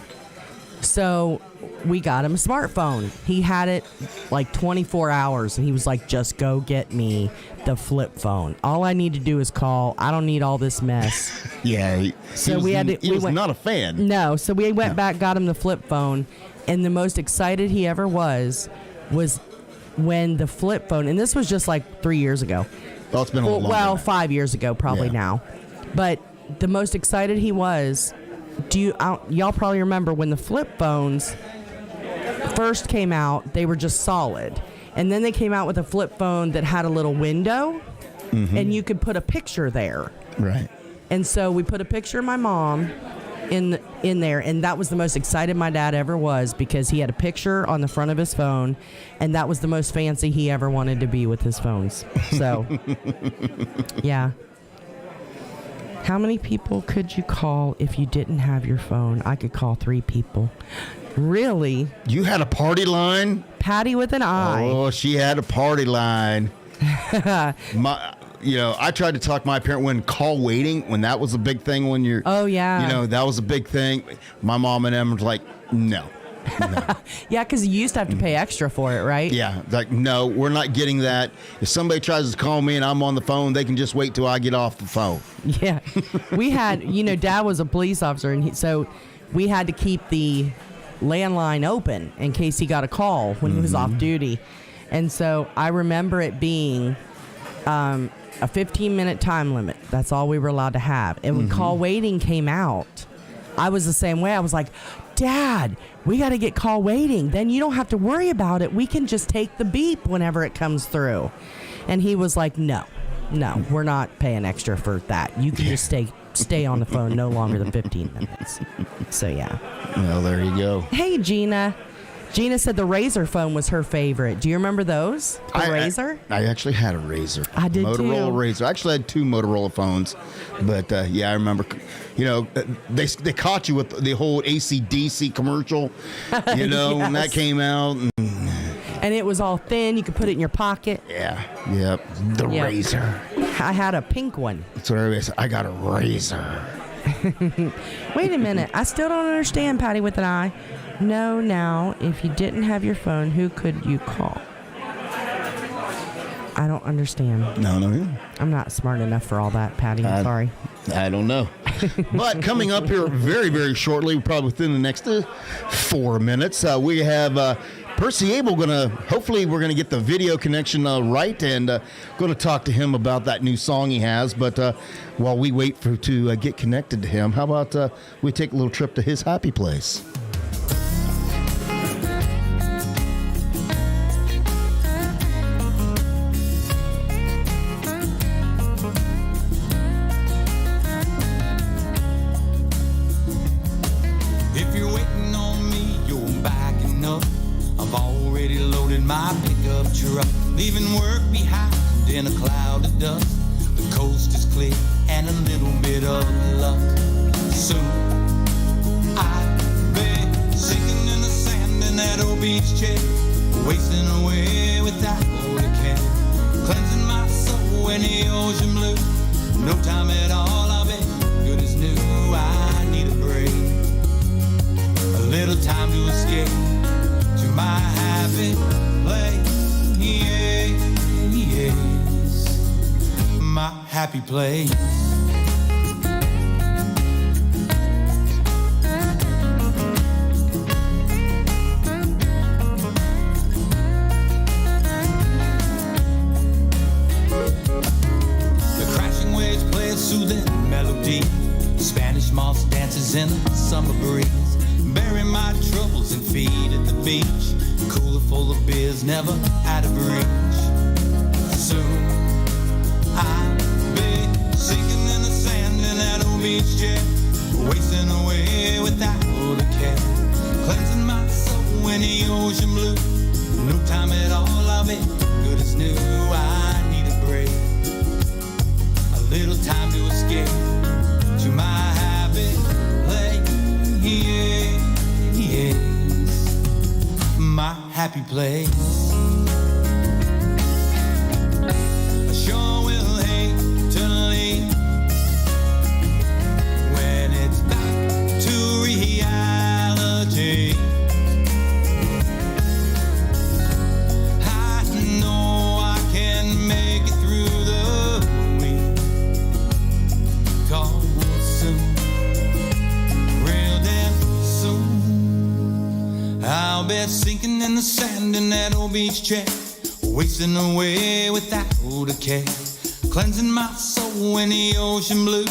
So we got him a smartphone. He had it like 24 hours, and he was like, just go get me the flip phone. All I need to do is call. I don't need all this mess. Yeah. He was not a fan. No. So we went back, got him the flip phone, and the most excited he ever was when the flip phone, and this was just like 3 years ago. Oh, it's been a long time. Well, 5 years ago probably now. But the most excited he was, y'all probably remember when the flip phones first came out, they were just solid. And then they came out with a flip phone that had a little window, and you could put a picture there. Right. And so we put a picture of my mom in there, and that was the most excited my dad ever was, because he had a picture on the front of his phone, and that was the most fancy he ever wanted to be with his phones. So, yeah. How many people could you call if you didn't have your phone? I could call 3 people. Really? You had a party line? Patty with an eye. Oh, she had a party line. I tried to talk my parent when call waiting, when that was a big thing when you're... Oh, yeah. That was a big thing. My mom and them was like, no. Yeah, because you used to have to pay extra for it, right? Yeah. Like, no, we're not getting that. If somebody tries to call me and I'm on the phone, they can just wait till I get off the phone. Yeah. We had, Dad was a police officer, and so we had to keep the landline open in case he got a call when he was off duty. And so I remember it being a 15-minute time limit. That's all we were allowed to have. And when call waiting came out, I was the same way. I was like, Dad, we got to get call waiting. Then you don't have to worry about it. We can just take the beep whenever it comes through. And he was like, no, we're not paying extra for that. You can just stay on the phone no longer than 15 minutes. So, yeah. Well, there you go. Hey, Gina. Gina said the Razor phone was her favorite. Do you remember those? The Razor? I actually had a Razor. I did Motorola too. Razor. I actually had 2 Motorola phones. But, I remember, they caught you with the whole AC/DC commercial, when that came out. And it was all thin. You could put it in your pocket. Yeah. Yep. The Razor. I had a pink one. That's what everybody said. I got a Razor. Wait a minute. I still don't understand, Patty with an eye. No, now, if you didn't have your phone, who could you call? I don't understand. No. I'm not smart enough for all that, Patty. I'm sorry. I don't know. But coming up here very, very shortly, probably within the next 4 minutes, we have Percy Abel hopefully we're going to get the video connection right, and going to talk to him about that new song he has. But while we wait to get connected to him, how about we take a little trip to his happy place? leaving work behind in a cloud of dust. The coast is clear and a little bit of luck. Soon I'll be sinking in the sand in that old beach chair, wasting away without a care, cleansing my soul in the ocean blue. No time at all, I'll be good as new. I need a break, a little time to escape to my happy place. Yes, my happy place. Soothing melody, Spanish moss dances in the summer breeze. Bury my troubles and feet at the beach, cooler full of beers, never out of reach. Soon I'll be sinking in the sand in that old beach chair, wasting away without a care, cleansing my soul in the ocean blue. No time at all, I'll be good as new. I need a break, little time to escape to my happy place. Yes, my happy place. I sure will hate to leave when it's back to reality. I know I can make it through the soon, real damn soon. I'll be sinking in the sand in that old beach chair, wasting away without a care, cleansing my soul in the ocean blue.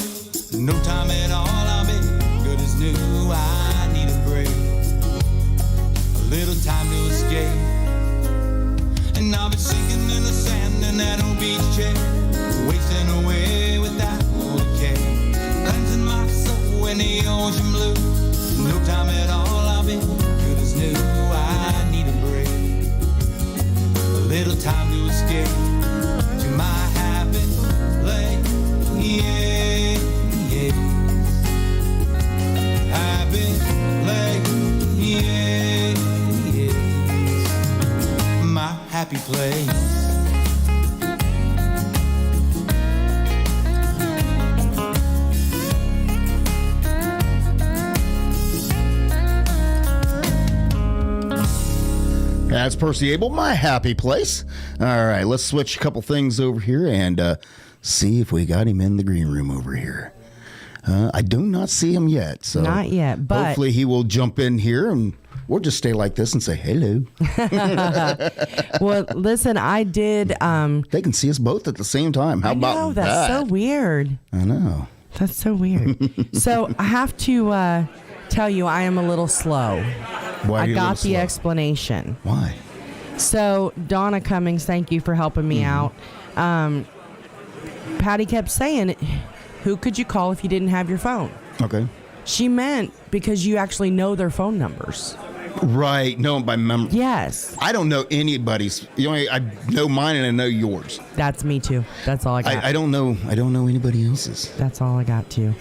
No time at all, I'll be good as new. I need a break, a little time to escape, and I'll be sinking in the sand in that old beach chair, wasting away without care, cleansing my soul in the ocean blue. No time at all, I'll be good as new. I need a break, a little time to escape to my happy place. Yeah, yeah, happy place. Yeah, yeah, my happy place. That's Percy Abel, my happy place. All right, let's switch a couple things over here and see if we got him in the green room over here. I do not see him yet. So not yet, but hopefully he will jump in here and we'll just stay like this and say hello. Well, listen, I did. They can see us both at the same time. How about that? That's so weird. I know. That's so weird. So I have to tell you, I am a little slow. Why are you I got a little the slow? explanation. Why? So Donna Cummings, thank you for helping me out. Patty kept saying, who could you call if you didn't have your phone? Okay. She meant because you actually know their phone numbers. Right. No, by memory. Yes. I don't know anybody's. I know mine and I know yours. That's me too. That's all I got. I don't know anybody else's. That's all I got too.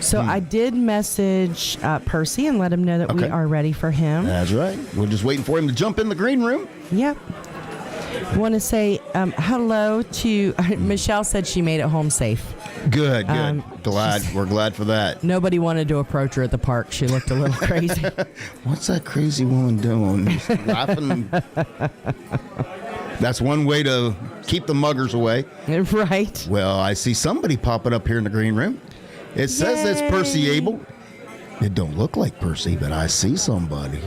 So I did message Percy and let him know that we are ready for him. That's right. We're just waiting for him to jump in the green room. Yep. Want to say hello to Mi-chelle. Said she made it home safe. Good. We're glad for that. Nobody wanted to approach her at the park. She looked a little crazy. What's that crazy woman doing? Just laughing. That's one way to keep the muggers away. Right. Well, I see somebody popping up here in the green room. It says it's Percy Abel. It don't look like Percy, but I see somebody.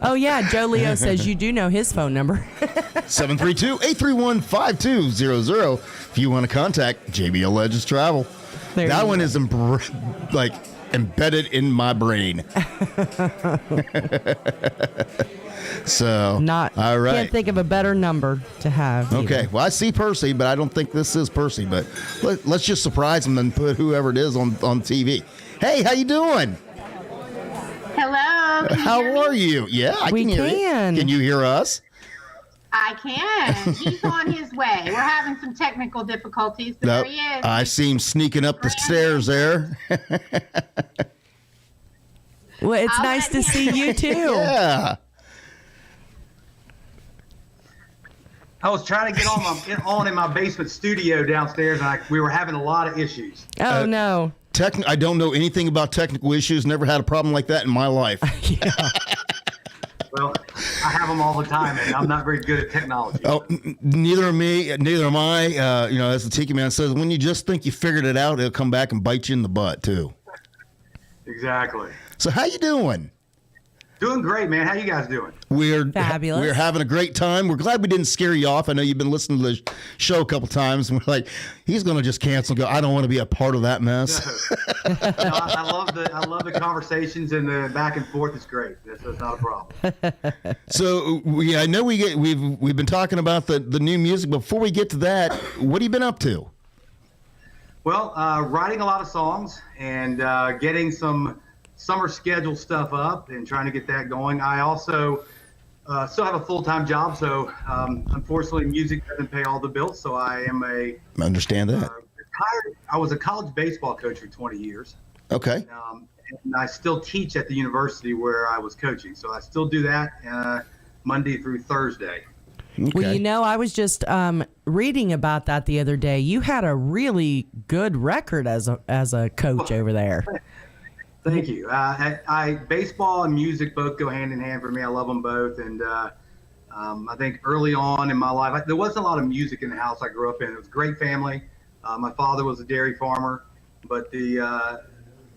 Oh, yeah. Joe Leo says you do know his phone number. 732-831-5200 if you want to contact JBL Legends Travel. That one is embedded in my brain. So, all right. Can't think of a better number to have. Okay. Either. Well, I see Percy, but I don't think this is Percy. But let's just surprise him and put whoever it is on TV. Hey, how you doing? Hello. Hello. Can you How hear me? are you? Yeah, I We can hear you. can. Can you hear us? I can. He's on his way. We're having some technical difficulties, but there he is. I see him sneaking up the stairs there. Well, it's I'll nice let to him- see you too. Yeah. I was trying to get on in my basement studio downstairs, and we were having a lot of issues. Oh no. I don't know anything about technical issues. Never had a problem like that in my life. Well, I have them all the time, and I'm not very good at technology. Oh, neither am I. As the Tiki Man says, when you just think you figured it out, it'll come back and bite you in the butt too. Exactly. So how you doing? Doing great, man. How you guys doing? We're Fabulous. We're having a great time. We're glad we didn't scare you off. I know you've been listening to the show a couple times, and we're like, he's going to just cancel and go, I don't want to be a part of that mess. No, I love the conversations and the back and forth. It's great. That's not a problem. So I know we've been talking about the new music. Before we get to that, what have you been up to? Well, writing a lot of songs and getting some summer schedule stuff up and trying to get that going. I also still have a full-time job, so unfortunately music doesn't pay all the bills, so I am I understand that. retired. I was a college baseball coach for 20 years. Okay. And I still teach at the university where I was coaching, so I still do that Monday through Thursday. Okay. Well, I was just reading about that the other day. You had a really good record as a coach over there. Thank you. Baseball and music both go hand in hand for me. I love them both. And I think early on in my life, there wasn't a lot of music in the house I grew up in. It was a great family. My father was a dairy farmer, but the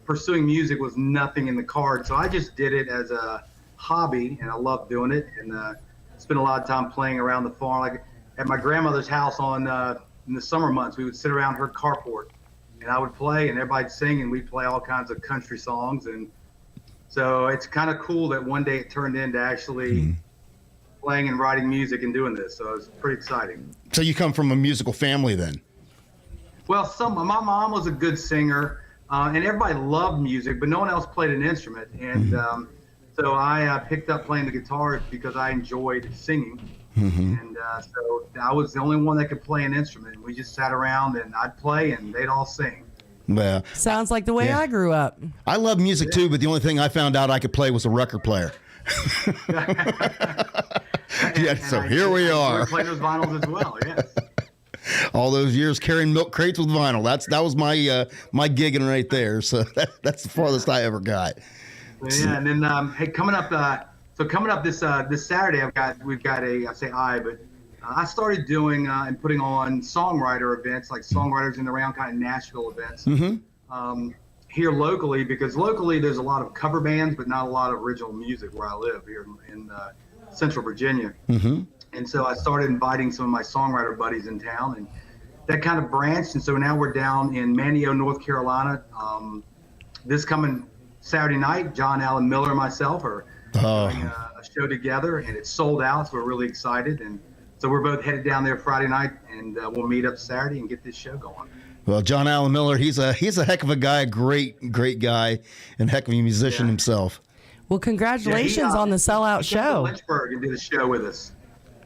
pursuing music was nothing in the cards. So I just did it as a hobby, and I loved doing it. And spent a lot of time playing around the farm. Like at my grandmother's house in the summer months, we would sit around her carport. And I would play, and everybody'd sing, and we'd play all kinds of country songs. And so it's kind of cool that one day it turned into actually playing and writing music and doing this. So it's pretty exciting. So you come from a musical family then? Well, my mom was a good singer, and everybody loved music, but no one else played an instrument. And so I picked up playing the guitar because I enjoyed singing. And so I was the only one that could play an instrument. We just sat around and I'd play and they'd all sing. Well, Sounds like the way I grew up. I love music too, but the only thing I found out I could play was a record player. So here we are. Playing those vinyls as well, yes. All those years carrying milk crates with vinyl. That was my gigging right there. So that's the farthest I ever got. Yeah, and then hey, coming up this Saturday, I started doing and putting on songwriter events, like Songwriters in the Round, kind of Nashville events here locally, because locally there's a lot of cover bands, but not a lot of original music where I live here in Central Virginia. And so I started inviting some of my songwriter buddies in town, and that kind of branched. And so now we're down in Manteo, North Carolina. This coming Saturday night, John Allen Miller and myself are doing a show together, and it's sold out, so we're really excited. And so we're both headed down there Friday night, and we'll meet up Saturday and get this show going. Well, John Allen Miller, he's a heck of a guy, great guy, and heck of a musician himself. Well, congratulations on the sellout He came to show. Lynchburg and did a show with us,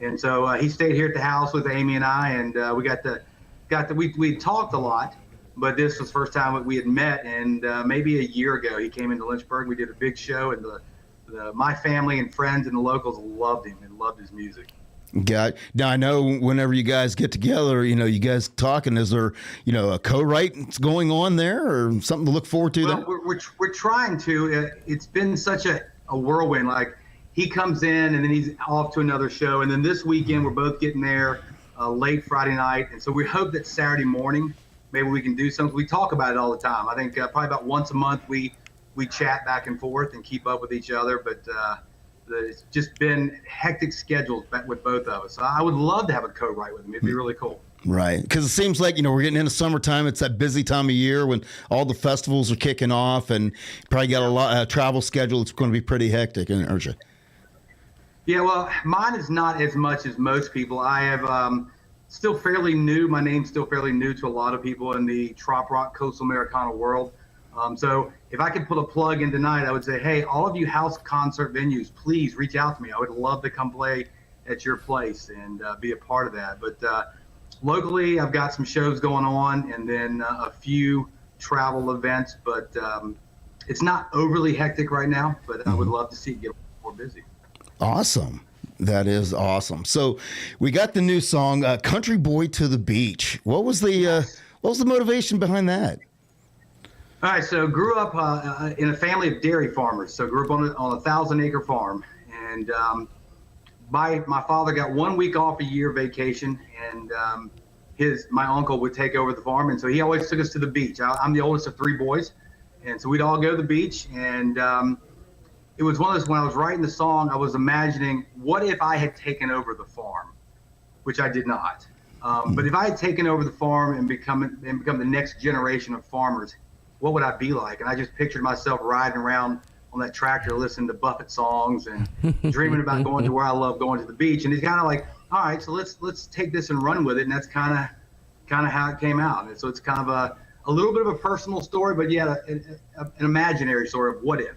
and so he stayed here at the house with Amy and I, and we talked a lot, but this was the first time that we had met, and maybe a year ago he came into Lynchburg. We did a big show, and my family and friends and the locals loved him and loved his music. Got now. I know whenever you guys get together, you guys talking. Is there, a co-write going on there, or something to look forward to? Well, we're trying to. It's been such a whirlwind. Like he comes in and then he's off to another show, and then this weekend we're both getting there late Friday night, and so we hope that Saturday morning maybe we can do something. We talk about it all the time. I think probably about once a month we chat back and forth and keep up with each other, but. It's just been hectic schedules with both of us. So I would love to have a co-write with him. It'd be really cool. Right. Because it seems like, we're getting into summertime. It's that busy time of year when all the festivals are kicking off, and probably got a lot travel schedule. It's going to be pretty hectic, aren't you? Yeah, well, mine is not as much as most people. I have still fairly new. My name's still fairly new to a lot of people in the trop rock coastal Americana world. So if I could put a plug in tonight, I would say, hey, all of you house concert venues, please reach out to me. I would love to come play at your place and be a part of that. But locally, I've got some shows going on, and then a few travel events, but it's not overly hectic right now, but I would love to see it get more busy. Awesome. That is awesome. So we got the new song, Country Boy to the Beach. What was the motivation behind that? All right, so grew up in a family of dairy farmers. So grew up on a 1,000-acre farm, and my father got 1 week off a year vacation, and my uncle would take over the farm, and so he always took us to the beach. I'm the oldest of 3 boys, and so we'd all go to the beach, and it was one of those, when I was writing the song, I was imagining, what if I had taken over the farm, which I did not. But if I had taken over the farm and become the next generation of farmers, what would I be like? And I just pictured myself riding around on that tractor, listening to Buffett songs and dreaming about going to where I love going to the beach. And he's kind of like, all right, so let's take this and run with it. And that's kind of how it came out. And so it's kind of a little bit of a personal story, but yeah, an imaginary sort of what if.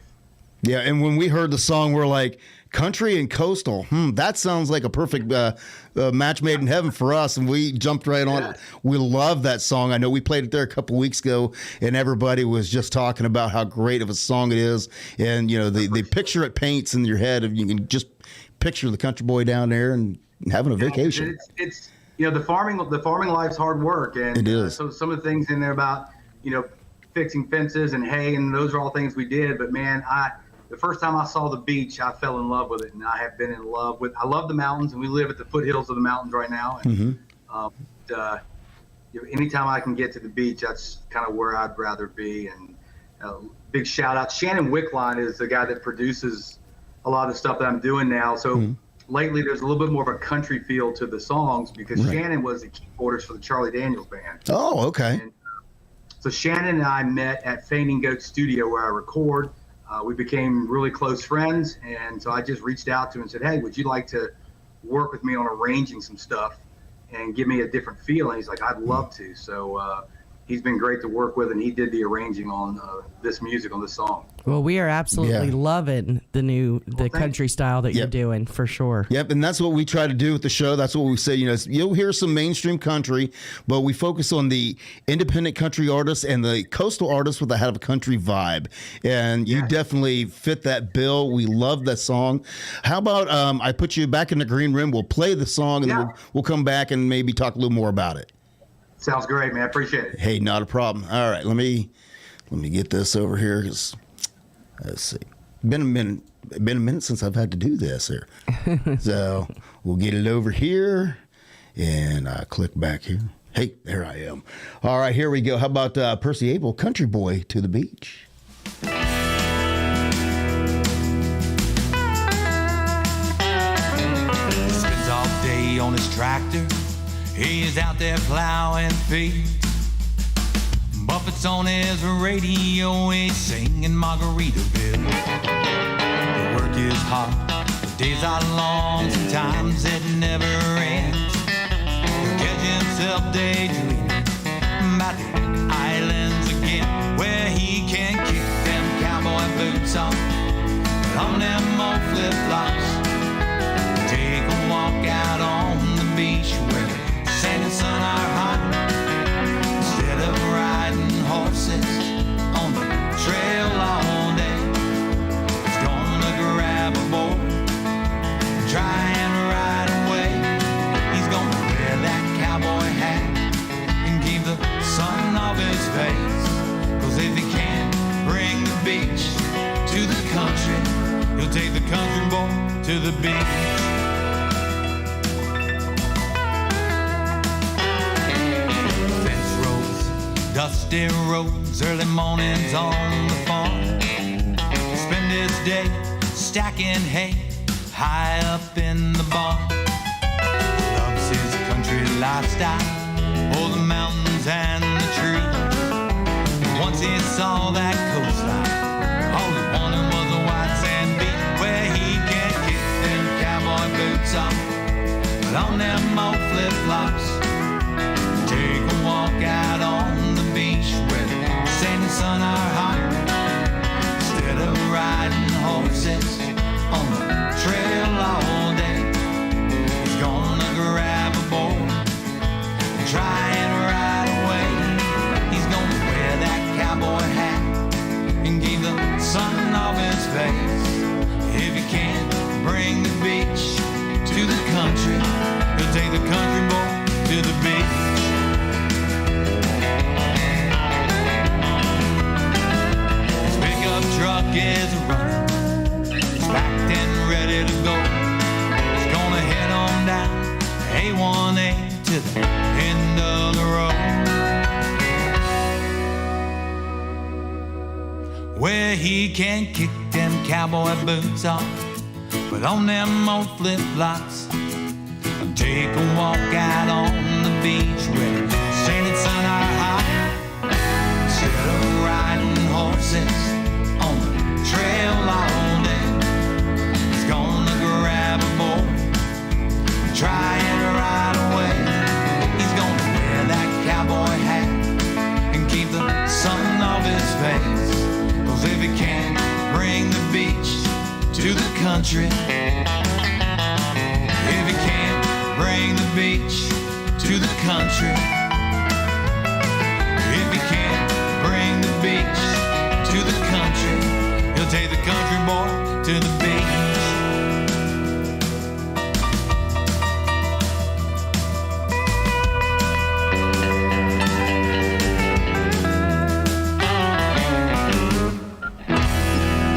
Yeah, and when we heard the song, we're like, country and coastal. That sounds like a perfect match made in heaven for us, and we jumped right on it. We love that song. I know we played it there a couple weeks ago, and everybody was just talking about how great of a song it is. And you know, the picture it paints in your head, you can just picture the country boy down there and having a vacation. It's the farming life's hard work, and it is. So some of the things in there about fixing fences and hay, and those are all things we did. But man, the first time I saw the beach, I fell in love with it, and I have been in love with. I love the mountains, and we live at the foothills of the mountains right now. And anytime I can get to the beach, that's kind of where I'd rather be. And big shout out, Shannon Wickline is the guy that produces a lot of the stuff that I'm doing now. So lately, there's a little bit more of a country feel to the songs because Shannon was the keyboardist for the Charlie Daniels Band. Oh, okay. And, so Shannon and I met at Fainting Goat Studio where I record. We became really close friends, and so I just reached out to him and said, hey, would you like to work with me on arranging some stuff and give me a different feel? And he's like, I'd love to. So he's been great to work with, and he did the arranging on this music, on this song. Well, we are absolutely loving the country style that you're doing, for sure. Yep, and that's what we try to do with the show. That's what we say. You'll hear some mainstream country, but we focus on the independent country artists and the coastal artists that have a country vibe. And you definitely fit that bill. We love that song. How about I put you back in the green room? We'll play the song, and then we'll come back and maybe talk a little more about it. Sounds great, man. Appreciate it. Hey, not a problem. All right, let me get this over here. Let's see. Been a minute since I've had to do this here. So we'll get it over here, and I click back here. Hey, there I am. All right, here we go. How about Percy Abel, Country Boy to the Beach? Spends all day on his tractor. He's out there plowing feet. Buffett's on his radio, he's singing Margaritaville. The work is hard, the days are long, sometimes it never ends. He'll catch himself daydreaming about the islands again, where he can kick them cowboy boots on, put on them old flip-flops, take a walk out on the beach where the sand and sun are hot. Instead of riding horses on the trail all day, he's gonna grab a board and try and ride away. He's gonna wear that cowboy hat and keep the sun off his face. 'Cause if he can't bring the beach to the country, he'll take the country boy to the beach. Dusty roads, early mornings on the farm. Spend his day stacking hay high up in the barn. Loves his country lifestyle, oh, the mountains and the trees. Once he saw that coastline, all he wanted was a white sand beach where he can kick them cowboy boots off, put on them old flip-flops, take a walk out on the beach where the Sandy sun our heart. Instead of riding horses on the trail all day, he's gonna grab a board and try and ride away. He's gonna wear that cowboy hat and keep the sun off his face. If you can't bring the beach to the country, he'll take the country boy to the beach. His pickup truck is running, he's packed and ready to go. He's gonna head on down A1A to the end of the road, where he can kick them cowboy boots off, put on them old flip-flops, and take a walk out on the beach where the sandy sun are hot. Instead of riding horses on the trail all day, he's gonna grab a board and try and ride away. He's gonna wear that cowboy hat and keep the sun off his face. 'Cause if he can't bring the beach to the country, if he can't bring the beach to the country, if he can't bring the beach to the country, he'll take the country boy to the beach.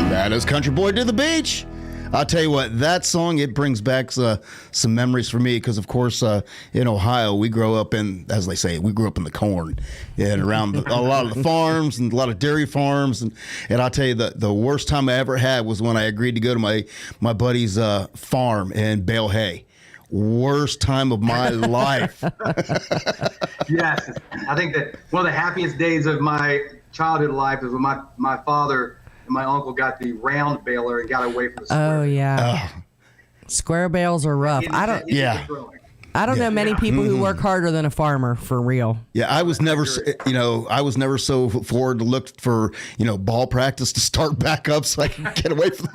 That is Country Boy to the Beach. I'll tell you what, that song, it brings back some memories for me because, of course, in Ohio, we grow up in, as they say, we grew up in the corn and around a lot of the farms and a lot of dairy farms. And I'll tell you, the worst time I ever had was when I agreed to go to my buddy's farm and bale hay. Worst time of my life. Yes. I think that one of the happiest days of my childhood life was when my father and my uncle got the round baler and got away from the square. Oh yeah. Square bales are rough. I don't know many people who work harder than a farmer, for real. Yeah, I was never so forward to look for, ball practice to start back up so I can get away from.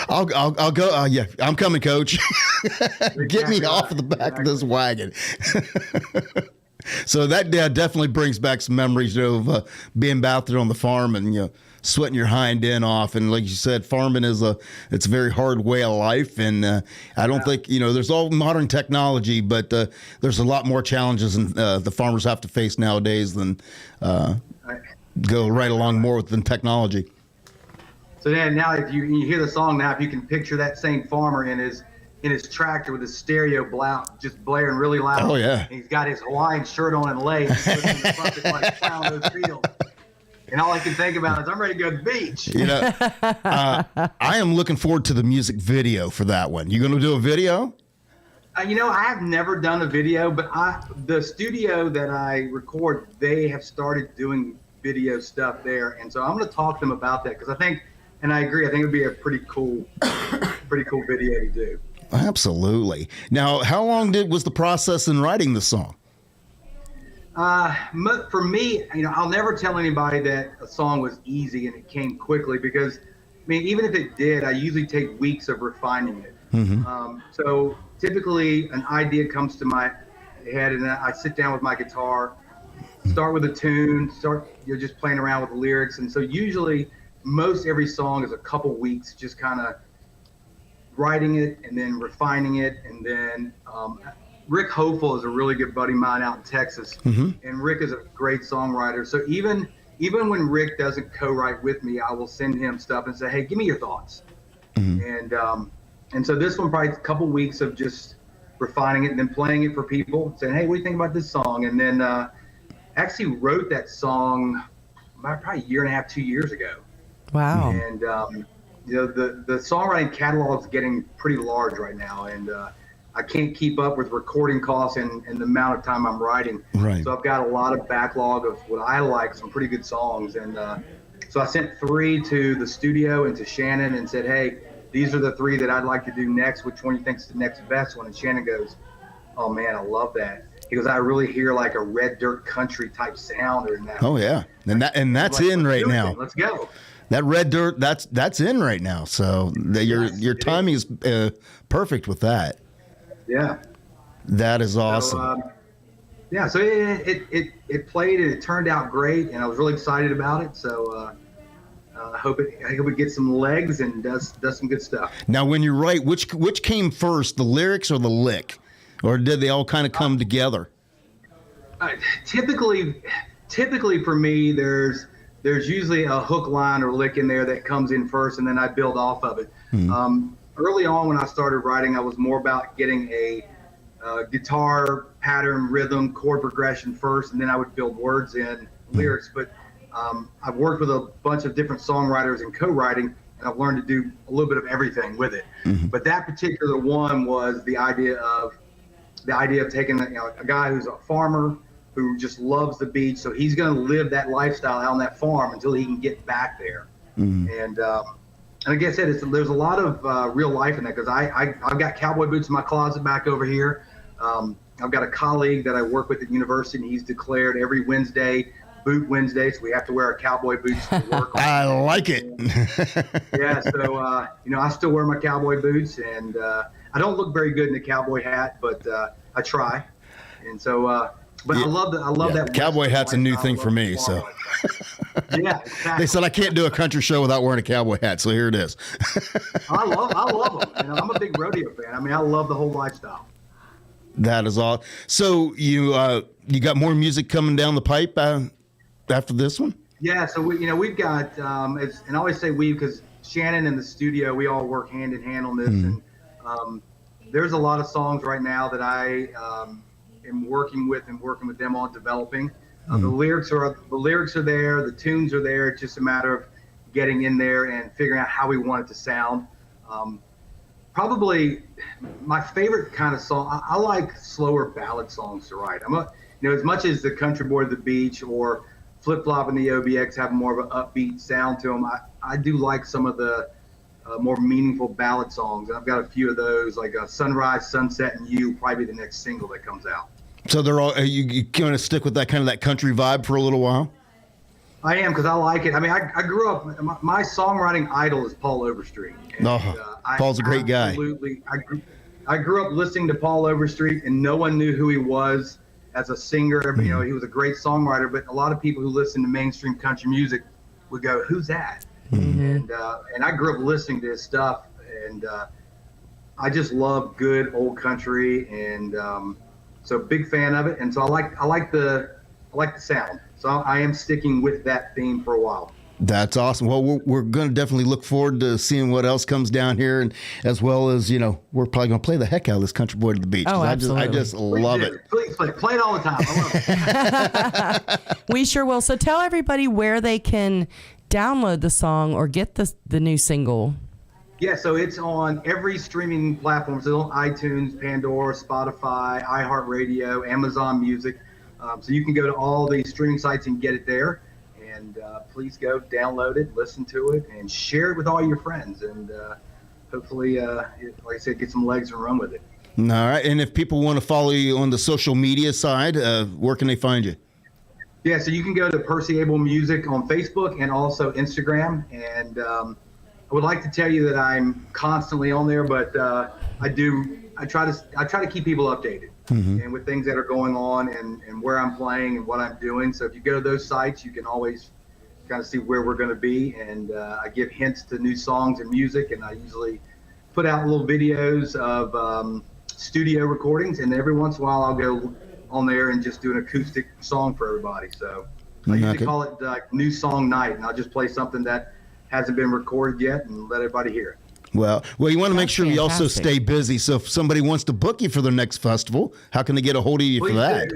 I'll go. Yeah, I'm coming, coach. Get me off of the back of this wagon. So that definitely brings back some memories of being out there on the farm and sweating your hind end off. And like you said, farming it's a very hard way of life. And I don't think, there's all modern technology, but there's a lot more challenges the farmers have to face nowadays than go right along more than technology. So then now if you hear the song now, if you can picture that same farmer in his tractor with his stereo just blaring really loud. Oh, yeah. And he's got his Hawaiian shirt on and lace. Like plowing those fields. And all I can think about is I'm ready to go to the beach. I am looking forward to the music video for that one. You going to do a video? I have never done a video, but the studio that I record, they have started doing video stuff there. And so I'm going to talk to them about that because I think, and I agree, I think it would be a pretty cool video to do. Absolutely. Now, how long was the process in writing the song? For me, I'll never tell anybody that a song was easy and it came quickly because, even if it did, I usually take weeks of refining it. Mm-hmm. So typically an idea comes to my head and I sit down with my guitar, start with a tune, just playing around with the lyrics. And so usually most every song is a couple weeks, just kind of writing it and then refining it. And then Rick Hopeful is a really good buddy of mine out in Texas. Mm-hmm. And Rick is a great songwriter. So even when Rick doesn't co-write with me, I will send him stuff and say, hey, give me your thoughts. Mm-hmm. And so this one, probably a couple weeks of just refining it and then playing it for people, saying, hey, what do you think about this song? And then actually wrote that song probably a year and a half, 2 years ago. Wow. And, the songwriting catalog is getting pretty large right now. And I can't keep up with recording costs and the amount of time I'm writing. Right. So I've got a lot of backlog of what I like, some pretty good songs. And so I sent 3 to the studio and to Shannon and said, hey, these are the 3 that I'd like to do next. Which one do you think is the next best one? And Shannon goes, oh, man, I love that. He goes, I really hear like a red dirt country type sound in that. Oh yeah, and that's like, in right now. Let's go. That red dirt, that's in right now. So your timing is perfect with that. Yeah, that is awesome. So, so it played and it turned out great, and I was really excited about it. So I hope it gets some legs and does some good stuff. Now, when you write, which came first, the lyrics or the lick, or did they all kind of come together? Typically for me, there's usually a hook line or lick in there that comes in first, and then I build off of it. Early on when I started writing, I was more about getting a guitar pattern, rhythm, chord progression first, and then I would build words in lyrics. But I've worked with a bunch of different songwriters and co-writing, and I've learned to do a little bit of everything with it. But that particular one was the idea of taking a guy who's a farmer who just loves the beach, so he's going to live that lifestyle out on that farm until he can get back there. And like I said, there's a lot of real life in that, because I've got cowboy boots in my closet back over here. I've got a colleague that I work with at university, and he's declared every Wednesday Boot Wednesday, so we have to wear our cowboy boots to work. I like it. Yeah, so I still wear my cowboy boots, and I don't look very good in a cowboy hat, but I try. And so, but I love that cowboy hat's a new thing for me. So yeah, exactly. They said I can't do a country show without wearing a cowboy hat, so here it is. I love them. And I'm a big rodeo fan. I mean, I love the whole lifestyle. That is all. So you got more music coming down the pipe after this one? Yeah. So we've got and I always say we, because Shannon and the studio, we all work hand in hand on this, and there's a lot of songs right now that I am working with them on developing. The lyrics are there, the tunes are there. It's just a matter of getting in there and figuring out how we want it to sound. Probably my favorite kind of song, I like slower ballad songs to write. As much as the Country Boy of the Beach or Flip Flop and the OBX have more of an upbeat sound to them, I do like some of the more meaningful ballad songs. And I've got a few of those, like Sunrise, Sunset, and You, probably the next single that comes out. So they're all, you kind of stick with that kind of that country vibe for a little while? I am, because I like it. I mean, I grew up, my songwriting idol is Paul Overstreet. And, Paul's a great guy. Absolutely. I grew up listening to Paul Overstreet, and no one knew who he was as a singer. He was a great songwriter, but a lot of people who listen to mainstream country music would go, "Who's that?" And I grew up listening to his stuff, and I just love good old country, and so big fan of it. And so I like the sound. So I am sticking with that theme for a while. That's awesome. Well, we're going to definitely look forward to seeing what else comes down here, and as well as, we're probably going to play the heck out of this Country Boy to the Beach. Oh, absolutely. I just love it. Please play it all the time. I love it. We sure will. So tell everybody where they can download the song or get the new single. Yeah, so it's on every streaming platform. So on iTunes, Pandora, Spotify, iHeartRadio, Amazon Music. So you can go to all the streaming sites and get it there. And please go download it, listen to it, and share it with all your friends. And hopefully, like I said, get some legs and run with it. All right. And if people want to follow you on the social media side, where can they find you? Yeah, so you can go to Percy Able Music on Facebook and also Instagram. And I would like to tell you that I'm constantly on there, but I try to keep people updated. And with things that are going on and where I'm playing and what I'm doing. So if you go to those sites, you can always kind of see where we're going to be. And I give hints to new songs and music. And I usually put out little videos of studio recordings. And every once in a while, I'll go on there and just do an acoustic song for everybody. So I usually call it New Song Night. And I'll just play something that hasn't been recorded yet and let everybody hear it. Well, you want to make sure you also stay busy. So if somebody wants to book you for their next festival, how can they get a hold of you for that?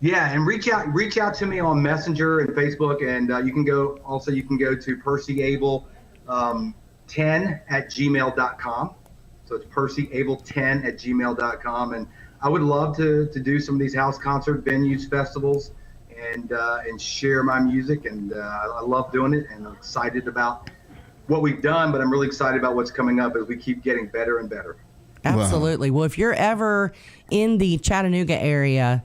Yeah, and reach out to me on Messenger and Facebook, and you can go to percyable10@gmail.com. So it's percyable10@gmail.com, and I would love to do some of these house concert venues, festivals, and share my music, and I love doing it, and I'm excited about what we've done, but I'm really excited about what's coming up as we keep getting better and better. Absolutely. Well, if you're ever in the Chattanooga area,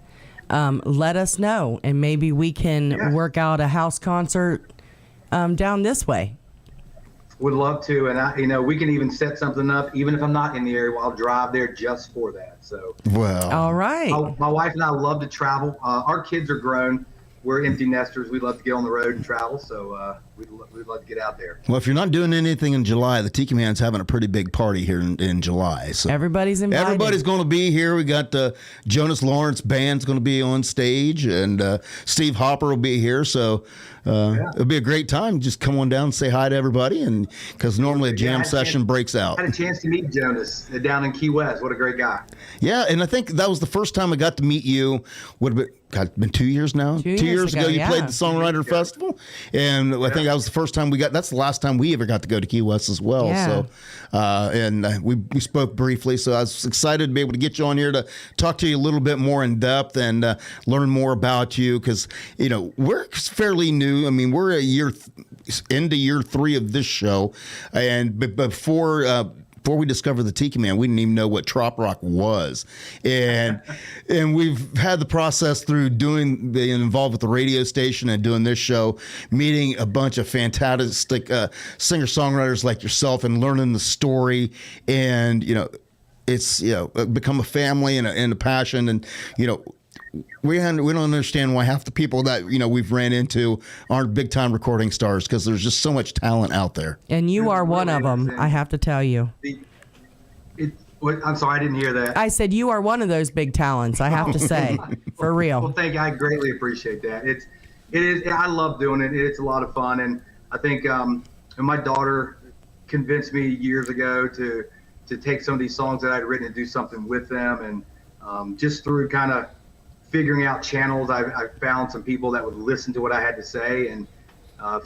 let us know, and maybe we can work out a house concert down this way. Would love to, and we can even set something up, even if I'm not in the area. I'll drive there just for that. So, all right. My wife and I love to travel. Our kids are grown. We're empty nesters. We love to get on the road and travel. So we'd love to get out there. Well, if you're not doing anything in July, the Tiki Man's having a pretty big party here in July. So everybody's invited. Everybody's going to be here. We got Jonas Lawrence Band's going to be on stage, and Steve Hopper will be here. So it'll be a great time. Just come on down and say hi to everybody, and because normally a jam session breaks out. I had a chance to meet Jonas down in Key West. What a great guy. Yeah, and I think that was the first time I got to meet you. Would have been 2 years now? 2 years ago, you played the Songwriter Festival, and I think that was the first time that's the last time we ever got to go to Key West as well. Yeah. So, and we spoke briefly, so I was excited to be able to get you on here to talk to you a little bit more in depth and learn more about you, because, we're fairly new. I mean, we're into year 3 of this show, and before we discovered the Tiki Man, we didn't even know what trop rock was, and we've had the process through being involved with the radio station and doing this show, meeting a bunch of fantastic singer-songwriters like yourself, and learning the story, and it's become a family and a passion, and we don't understand why half the people that we've ran into aren't big time recording stars, because there's just so much talent out there. And you are one of them, I have to tell you. I'm sorry, I didn't hear that. I said you are one of those big talents, I have to say, for real. Well, thank you. I greatly appreciate that. It is. I love doing it. It's a lot of fun, and I think my daughter convinced me years ago to take some of these songs that I'd written and do something with them, and just through kind of figuring out channels, I found some people that would listen to what I had to say, and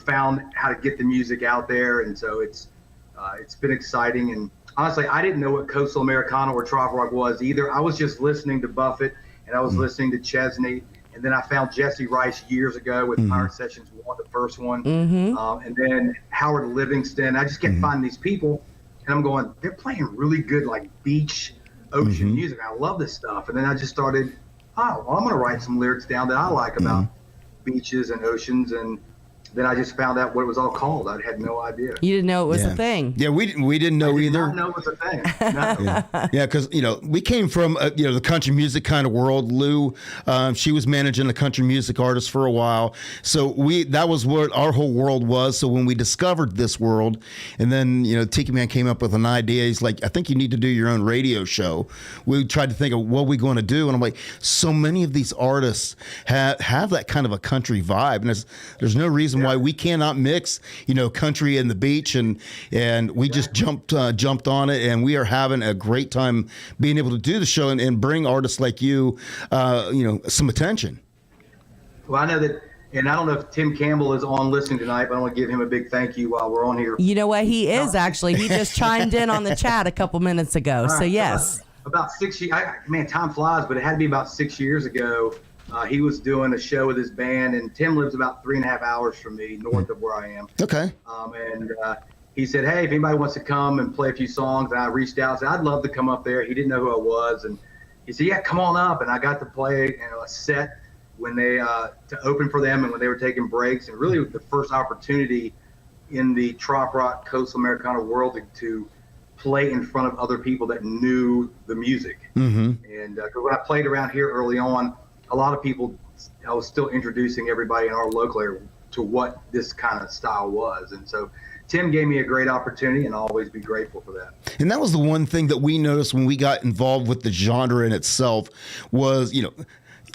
found how to get the music out there. And so it's been exciting. And honestly, I didn't know what coastal Americana or trop rock was either. I was just listening to Buffett, and I was listening to Chesney, and then I found Jesse Rice years ago with Pirate Sessions 1, the first one, and then Howard Livingston. I just kept finding these people, and I'm going, they're playing really good, like beach, ocean music. I love this stuff. And then I just started, I'm going to write some lyrics down that I like about beaches and oceans, and then I just found out what it was all called. I had no idea. You didn't know it was a thing. Yeah, we didn't know either. I did not know it was a thing. No. Yeah, because we came from the country music kind of world. Lou, she was managing a country music artist for a while, so that was what our whole world was. So when we discovered this world, and then Tiki Man came up with an idea. He's like, I think you need to do your own radio show. We tried to think of what we're going to do, and I'm like, so many of these artists have that kind of a country vibe, and there's no reason why we cannot mix country and the beach, and we just jumped on it, and we are having a great time being able to do the show and bring artists like you some attention. Well, I know that, and I don't know if Tim Campbell is on listening tonight, but I want to give him a big thank you while we're on here. You know what, he is actually. He just chimed in on the chat a couple minutes ago. So yes, about 6 years. Man, time flies, but it had to be about 6 years ago. He was doing a show with his band, and Tim lives about 3.5 hours from me, north of where I am. Okay. And he said, hey, if anybody wants to come and play a few songs, and I reached out and said, I'd love to come up there. He didn't know who I was, and he said, yeah, come on up. And I got to play a set when they to open for them, and when they were taking breaks, and really the first opportunity in the trop rock coastal Americana world to play in front of other people that knew the music. And when I played around here early on, a lot of people, I was still introducing everybody in our local area to what this kind of style was. And so Tim gave me a great opportunity, and I'll always be grateful for that. And that was the one thing that we noticed when we got involved with the genre in itself was,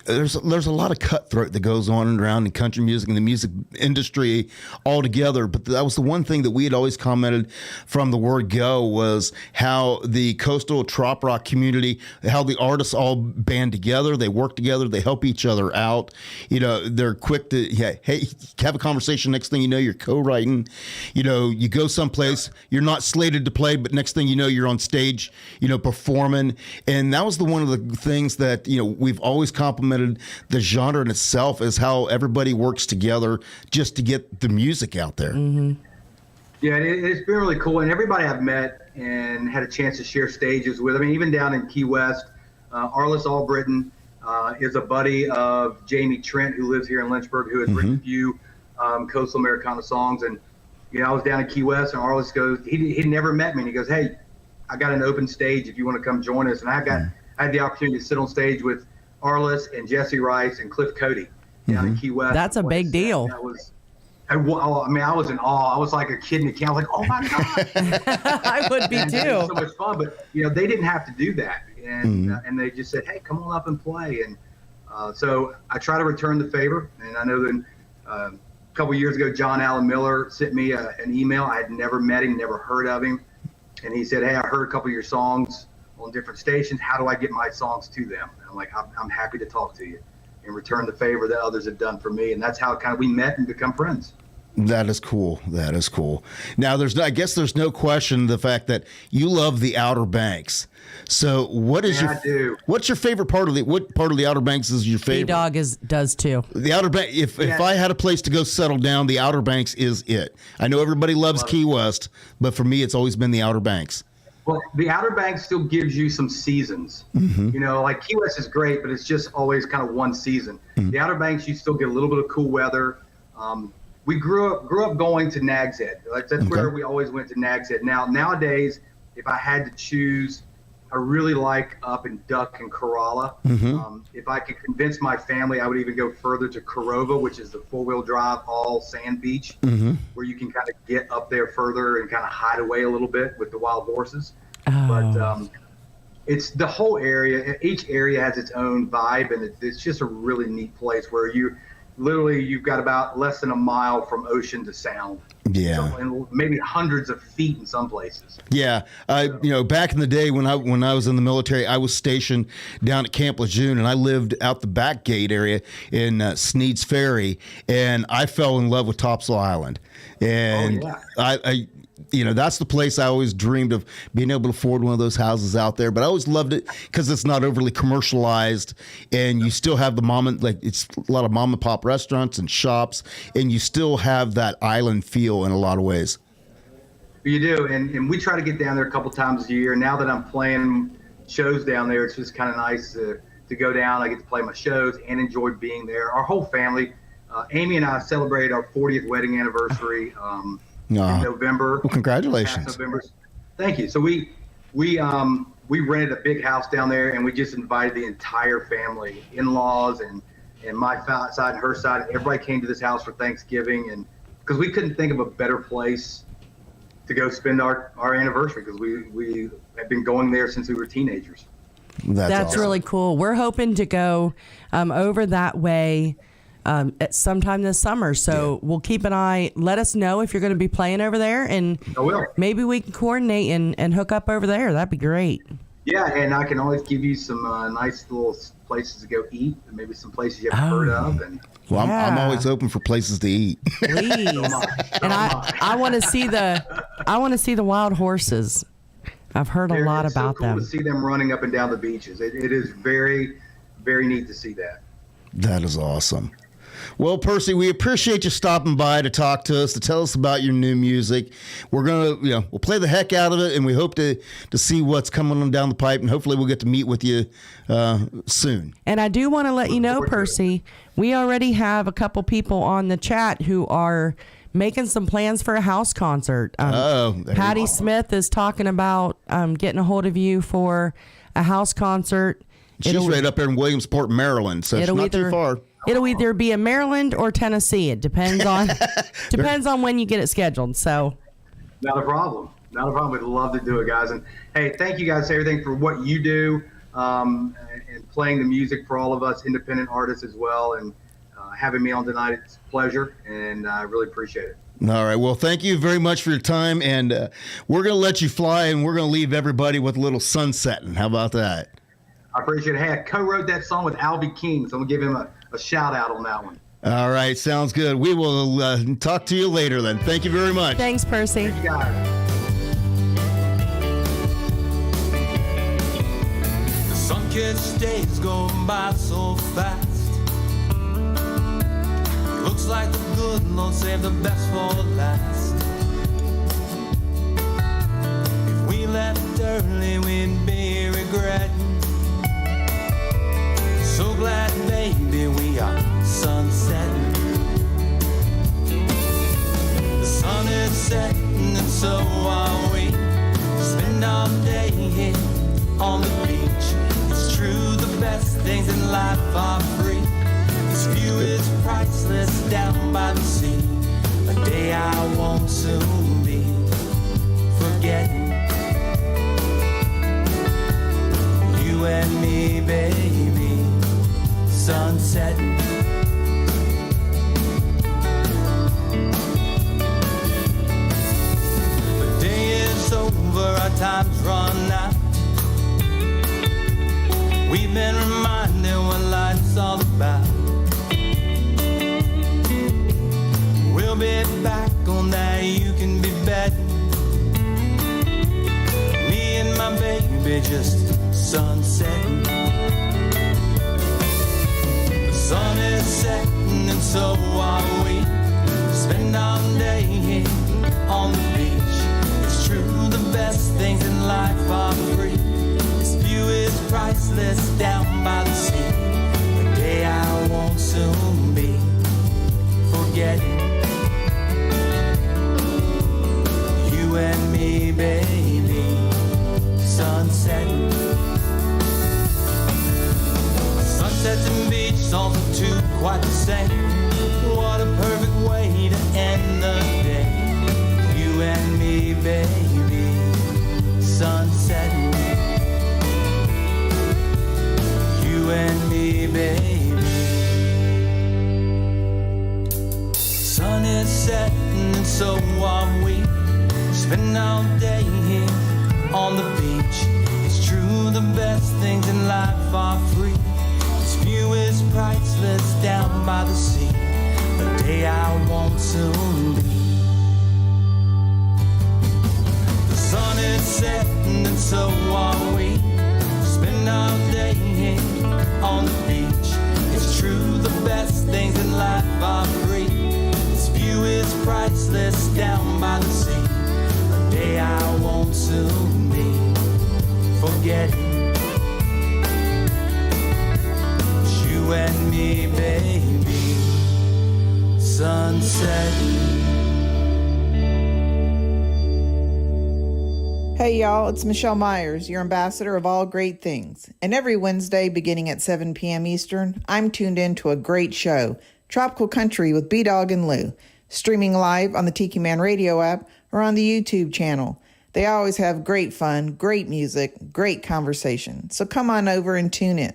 there's a lot of cutthroat that goes on and around in country music and the music industry altogether. But that was the one thing that we had always commented from the word go, was how the coastal trop rock community, how the artists all band together, they work together, they help each other out. They're quick to, hey, have a conversation. Next thing you know, you're co-writing. You go someplace, you're not slated to play, but next thing you know, you're on stage, performing. And that was one of the things that, we've always complimented the genre in itself, is how everybody works together just to get the music out there. Yeah, it's been really cool. And everybody I've met and had a chance to share stages with. I mean, even down in Key West, Arliss Albritton is a buddy of Jamie Trent, who lives here in Lynchburg, who has written a few coastal Americana songs. And I was down in Key West, and Arliss goes, he'd never met me, and he goes, "Hey, I got an open stage if you want to come join us." And I had the opportunity to sit on stage with Arliss and Jesse Rice and Cliff Cody down in Key West. That's a big deal. I mean, I was in awe. I was like a kid in the camp. I was like, "Oh my God!" I would be too. It was so much fun, but they didn't have to do that, and they just said, "Hey, come on up and play." And so I try to return the favor. And I know that a couple years ago, John Allen Miller sent me an email. I had never met him, never heard of him, and he said, "Hey, I heard a couple of your songs on different stations. How do I get my songs to them?" And I'm like, "I'm happy to talk to you and return the favor that others have done for me." And that's how kind of we met and become friends. That is cool. That is cool. Now, I guess there's no question the fact that you love the Outer Banks. So, what's your favorite part of what part of the Outer Banks is your favorite? B-Dawg does too. The Outer Banks. If I had a place to go settle down, the Outer Banks is it. I know everybody loves Key West, but for me, it's always been the Outer Banks. Well, the Outer Banks still gives you some seasons. Like Key West is great, but it's just always kind of one season. The Outer Banks, you still get a little bit of cool weather. We grew up going to Nag's Head. That's where we always went to Nag's Head. Nowadays, if I had to choose, I really like up in Duck and Corolla. If I could convince my family, I would even go further to Corova, which is the 4-wheel drive, all sand beach, where you can kind of get up there further and kind of hide away a little bit with the wild horses. But it's the whole area. Each area has its own vibe, and it's just a really neat place where you've got about less than a mile from ocean to sound. Yeah. So, and maybe hundreds of feet in some places. Yeah. Back in the day when I was in the military, I was stationed down at Camp Lejeune, and I lived out the back gate area in Sneed's Ferry, and I fell in love with Topsail Island. And that's the place I always dreamed of, being able to afford one of those houses out there. But I always loved it because it's not overly commercialized, and you still have it's a lot of mom and pop restaurants and shops, and you still have that island feel in a lot of ways. You do, and we try to get down there a couple times a year. Now that I'm playing shows down there, it's just kind of nice to go down. I get to play my shows and enjoy being there. Our whole family, Amy and I celebrated our 40th wedding anniversary in November. Well, congratulations. November. Thank you. So we rented a big house down there, and we just invited the entire family, in-laws and my side and her side. Everybody came to this house for Thanksgiving, and because we couldn't think of a better place to go spend our anniversary, because we have been going there since we were teenagers. That's awesome. Really cool. We're hoping to go over that way at sometime this summer. So we'll keep an eye. Let us know if you're going to be playing over there, and I will. Maybe we can coordinate and hook up over there. That'd be great. Yeah, and I can always give you some nice little places to go eat, and maybe some places you haven't heard of. And I'm always open for places to eat. Please. And I want to see the wild horses. I've heard a lot about them. It's so cool to see them running up and down the beaches. It is very, very neat to see that. That is awesome. Well, Percy, we appreciate you stopping by to talk to us, to tell us about your new music. We're gonna, we'll play the heck out of it, and we hope to see what's coming on down the pipe, and hopefully we'll get to meet with you soon. And I do want to let you know, Percy, we already have a couple people on the chat who are making some plans for a house concert. Patty Smith is talking about getting a hold of you for a house concert. She's right up there in Williamsport, Maryland, so it's not too far. It'll either be in Maryland or Tennessee. It depends on when you get it scheduled. So, not a problem. Not a problem. We'd love to do it, guys. And hey, thank you guys for everything, for what you do, and playing the music for all of us independent artists as well. And having me on tonight, it's a pleasure, and I really appreciate it. All right. Well, thank you very much for your time, and we're going to let you fly, and we're going to leave everybody with a little sunsetting. How about that? I appreciate it. Hey, I co-wrote that song with Albie King, so I'm going to give him a shout out on that one. All right. Sounds good. We will talk to you later then. Thank you very much. Thanks, Percy. Thank you, guys. The sun-kissed days go by so fast. Looks like the good Lord saved the best for last. If we left early, we'd be regretting. So glad, baby, we are sunsetting. The sun is setting and so are we. Spend all day here on the beach. It's true, the best things in life are free. This view is priceless down by the sea. A day I won't soon be forgetting. You and me, baby, sunsetting. The day is over, our time's run out. We've been reminded what life's all about. We'll be back on that, you can be betting. Me and my baby just sunsetting. The sun is setting and so are we. Spend all day here on the beach. It's true, the best things in life are free. This view is priceless down by the sea. A day I won't soon be forgetting. You and me, baby, sunsetting. Sunsets and beach, also too quite the same. What a perfect way to end the day. You and me, baby, sunsetting. You and me, baby. Sun is setting and so are we. Spend all day here on the beach. It's true, the best things in life are free. This view is priceless down by the sea. A day I won't soon be. The sun is setting and so are we. Spend all day here on the beach. It's true, the best things in life are free. This view is priceless down by the sea. A day I won't soon be forgetting. You and me, baby, sunsetting. Hey y'all, it's Mi-chelle Myers, your ambassador of all great things. And every Wednesday beginning at 7 p.m. Eastern, I'm tuned in to a great show, Tropical Country with B-Dawg and Lou, streaming live on the Tiki Man Radio app or on the YouTube channel. They always have great fun, great music, great conversation. So come on over and tune in.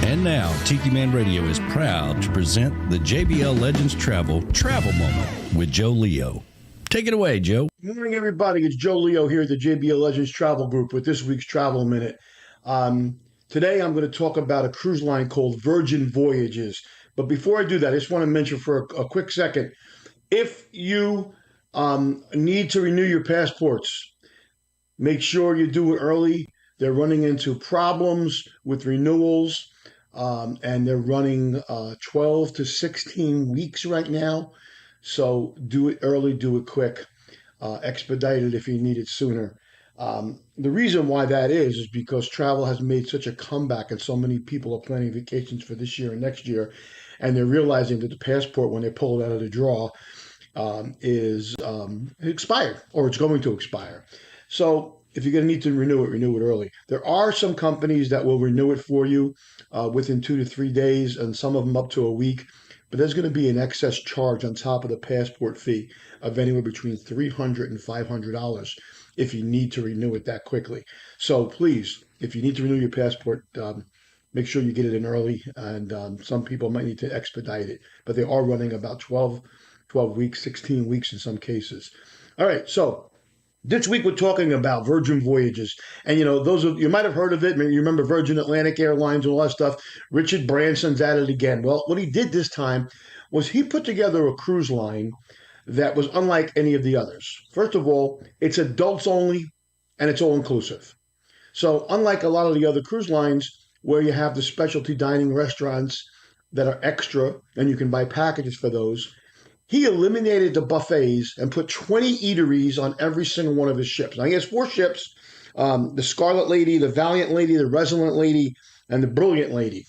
And now, Tiki Man Radio is proud to present the JBL Legends Travel Moment with Joe Leo. Take it away, Joe. Good morning, everybody. It's Joe Leo here at the JBL Legends Travel Group with this week's Travel Minute. Today, I'm going to talk about a cruise line called Virgin Voyages. But before I do that, I just want to mention for a quick second, if you need to renew your passports, make sure you do it early. They're running into problems with renewals, and they're running 12 to 16 weeks right now. So do it early, do it quick, expedite it if you need it sooner. The reason why that is because travel has made such a comeback and so many people are planning vacations for this year and next year. And they're realizing that the passport, when they pull it out of the drawer, is expired or it's going to expire. So if you're going to need to renew it early. There are some companies that will renew it for you within 2 to 3 days and some of them up to a week. But there's going to be an excess charge on top of the passport fee of anywhere between $300 and $500 if you need to renew it that quickly. So please, if you need to renew your passport, make sure you get it in early. And some people might need to expedite it. But they are running about 12 weeks, 16 weeks in some cases. All right, so this week we're talking about Virgin Voyages. And, those of you might have heard of it. You remember Virgin Atlantic Airlines and all that stuff. Richard Branson's at it again. Well, what he did this time was he put together a cruise line that was unlike any of the others. First of all, it's adults only and it's all inclusive. So unlike a lot of the other cruise lines where you have the specialty dining restaurants that are extra and you can buy packages for those, he eliminated the buffets and put 20 eateries on every single one of his ships. Now, he has 4 ships, the Scarlet Lady, the Valiant Lady, the Resolute Lady, and the Brilliant Lady.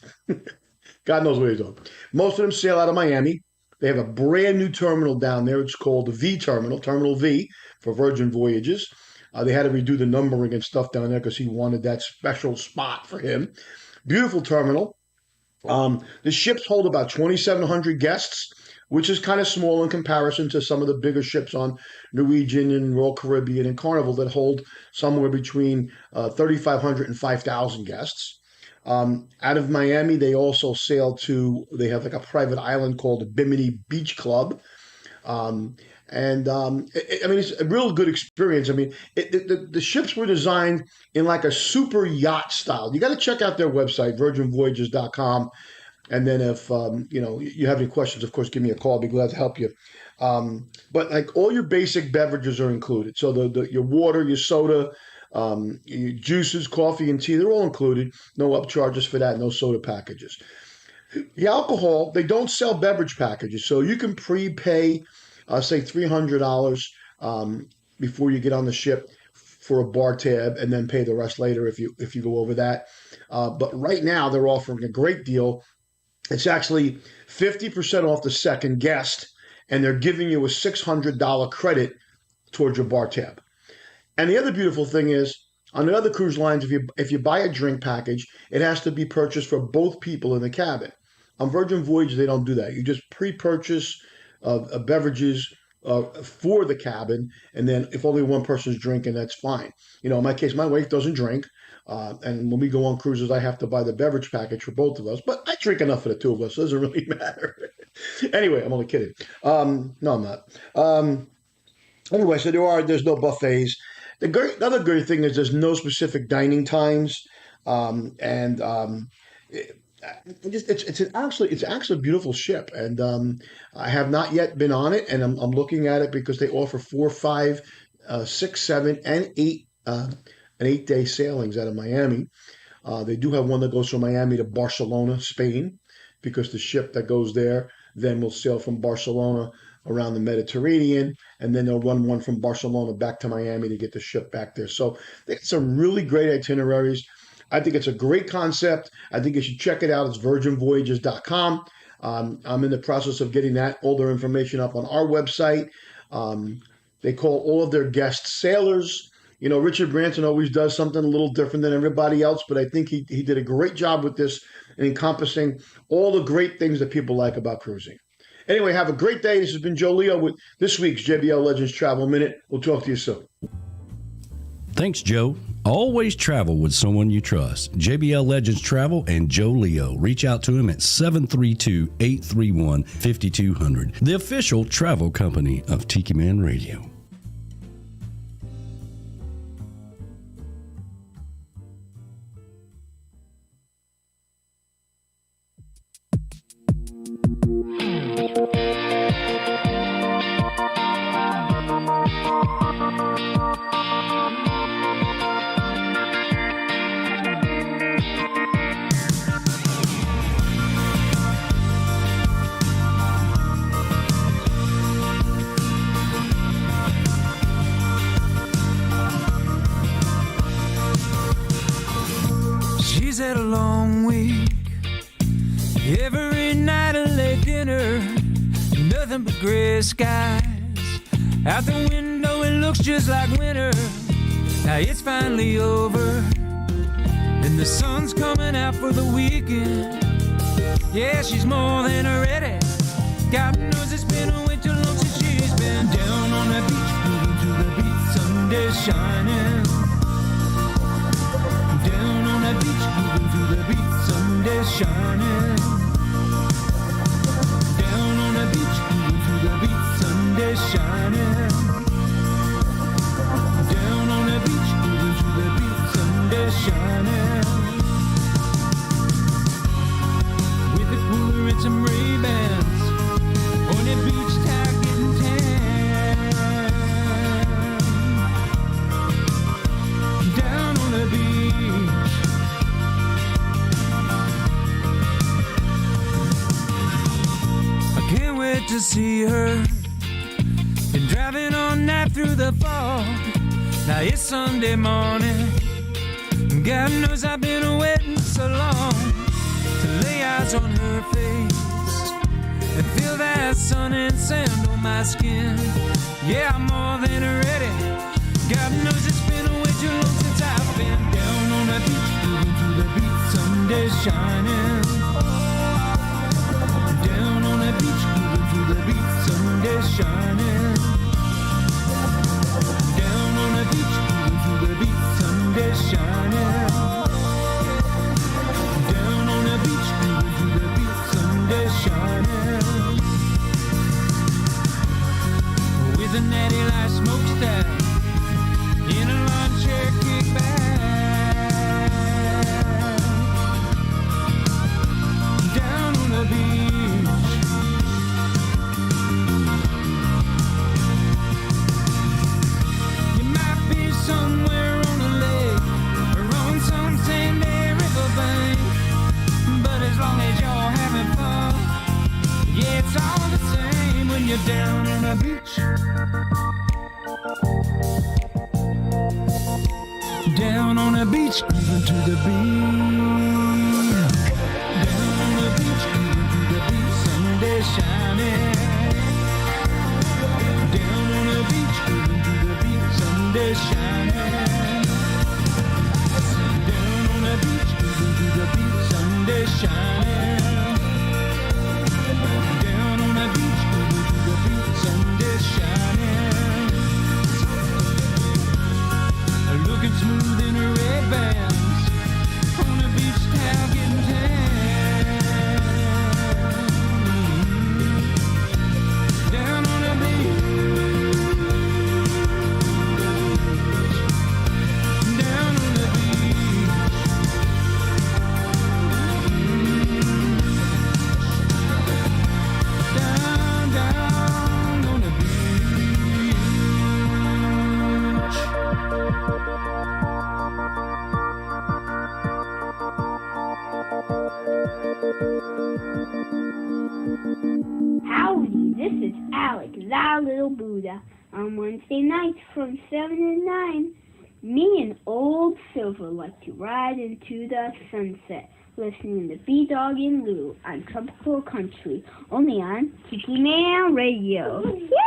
God knows what he's doing. Most of them sail out of Miami. They have a brand new terminal down there. It's called the V Terminal, Terminal V for Virgin Voyages. They had to redo the numbering and stuff down there because he wanted that special spot for him. Beautiful terminal. The ships hold about 2,700 guests, which is kind of small in comparison to some of the bigger ships on Norwegian and Royal Caribbean and Carnival that hold somewhere between 3,500 and 5,000 guests. Out of Miami, they also sail they have like a private island called the Bimini Beach Club. It's a real good experience. I mean, the ships were designed in like a super yacht style. You got to check out their website, virginvoyages.com. And then if, you have any questions, of course, give me a call. I'll be glad to help you. But like all your basic beverages are included. So your water, your soda, your juices, coffee, and tea, they're all included. No upcharges for that, no soda packages. The alcohol, they don't sell beverage packages. So you can prepay, say, $300 before you get on the ship for a bar tab and then pay the rest later if you go over that. But right now, they're offering a great deal. It's actually 50% off the second guest, and they're giving you a $600 credit towards your bar tab. And the other beautiful thing is, on the other cruise lines, if you buy a drink package, it has to be purchased for both people in the cabin. On Virgin Voyage, they don't do that. You just pre-purchase beverages for the cabin, and then if only one person's drinking, that's fine. In my case, my wife doesn't drink, and when we go on cruises, I have to buy the beverage package for both of us. But I drink enough for the two of us, so it doesn't really matter. Anyway, I'm only kidding. No, I'm not. Anyway, so there's no buffets. The other great thing is there's no specific dining times, it's actually a beautiful ship, and I have not yet been on it, and I'm looking at it because they offer 4, 5, 6, 7, and 8 8-day sailings out of Miami. They do have one that goes from Miami to Barcelona, Spain, because the ship that goes there then will sail from Barcelona around the Mediterranean, and then they'll run one from Barcelona back to Miami to get the ship back there. So it's some really great itineraries. I think it's a great concept. I think you should check it out. It's virginvoyages.com. I'm in the process of getting all their information up on our website. They call all of their guests sailors. Richard Branson always does something a little different than everybody else, but I think he did a great job with this in encompassing all the great things that people like about cruising. Anyway, have a great day. This has been Joe Leo with this week's JBL Legends Travel Minute. We'll talk to you soon. Thanks, Joe. Always travel with someone you trust. JBL Legends Travel and Joe Leo. Reach out to him at 732-831-5200, the official travel company of Tiki Man Radio. She's had a long week. Every night a late dinner, nothing but gray skies. Out the window it looks just like winter. Now it's finally over, and the sun's coming out for the weekend. Yeah, she's more than ready. God knows it's been way too long since she's been down on the beach, moving to the beat, sun is shining. Down on the beach, moving to the beat, sun is shining. Down on the beach, moving to the beat, sun is shining. Down on the beach, moving to the beat, sun is shining. With a cooler and some Ray-Bans, on the beach, tide getting tan. Down on the beach. wait to see her. Been driving all night through the fog. Now it's Sunday morning. God knows I've been waiting so long to lay eyes on her face and feel that sun and sand on my skin. Yeah, I'm more than ready. God knows it's been way too long since I've been down on the beach, moving to the beat, Sunday shining. Down on the beach, moving to the beat, Sunday shining. Down on the beach, moving to the beat, Sunday shining. Down on the beach, moving to the beat, Sunday shining. With a natty light smokestack in a lawn chair kickback. Down on the beach. You might be somewhere on a lake or on some sandy riverbank, but as long as you're having fun, yeah, it's all the same when you're down on the beach. Down on the beach, moving to the beat. Down on the beach, moving to the beat, Sunday shining. Down on the beach, moving to the beat, Sunday shining. Down on the beach, moving to the beat, Sunday shining. Down on the beach, moving to the beat, Sunday shining. Looking smooth in her red bands on the beach towel getting tan. Down on the beach. Down on the beach. Down, down on the beach. Howdy, this is Alec, thou little Buddha. On Wednesday nights from 7 to 9, me and old Silver like to ride into the sunset, listening to B-Dawg and Lou on Tropical Country, only on Tiki Man Radio. Yeah!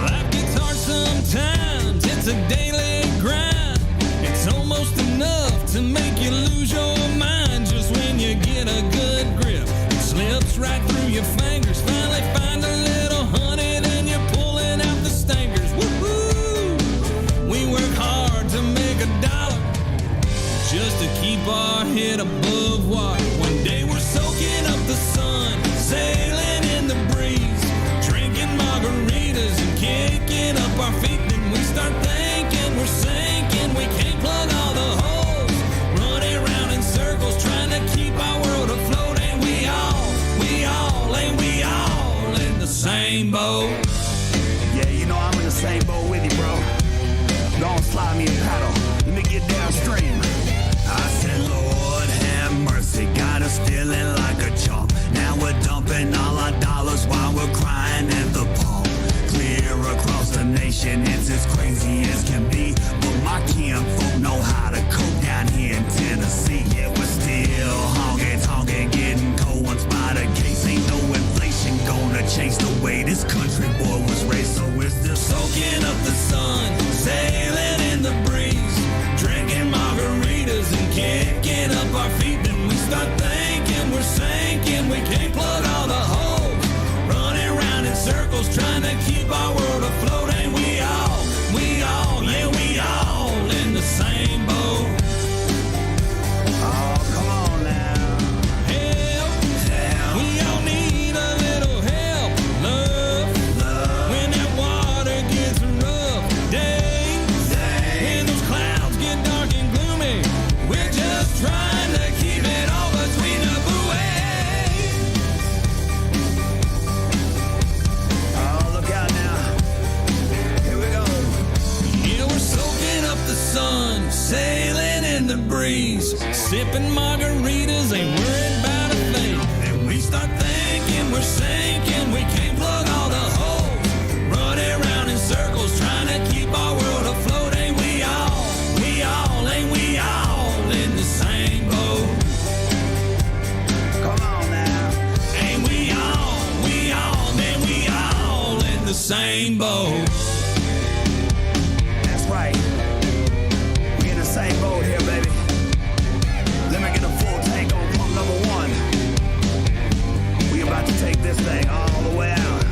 Life gets hard sometimes, it's a daily grind. It's almost enough to make you lose your mind. Just when you get a good grip, it slips right through your fingers. Finally find a little honey, then you're pulling out the stinkers. Woo-hoo! We work hard to make $1 just to keep our head above water. One day we're soaking up the sun, sailing in the breeze, drinking margaritas and kicking up our feet. Then we start thinking we're sinking, we can't plug all the holes, running around in circles trying to keep our world afloat. Ain't we all in the same boat? Yeah, you know I'm in the same boat with you, bro. Don't slide me a paddle. Let me get downstream. I said, Lord have mercy, got us feeling like a chump. Now we're dumping all our dollars while we're crying at the pump. Clear across the nation, it's as crazy as can be. But my kinfolk know how to cope down here in Tennessee. Yeah, we're still honking, getting cold ones by the case. Ain't no inflation gonna change the way this country boy was raised. So we're still Soaking up the sun, sailing in the breeze, drinking margaritas and kicking up our feet. Then we start thinking we're sinking, we can't plug all the holes, running around in circles trying to keep our world afloat. Ain't we all in the same boat? Oh, come on now. Help, we all need a little help, love. When that water gets rough, days, when those clouds get dark and gloomy, we're just trying to keep it all between the buoys. Oh, look out now. breeze, sipping margaritas, ain't worried about a thing. And we start thinking we're sinking, we can't plug all the holes, running around in circles trying to keep our world afloat. Ain't we all, ain't we all in the same boat? Come on now. Ain't we all, man, we all in the same boat. That's right. We in the same boat here, baby. Let me get a full tank on pump number 1. We about to take this thing all the way out.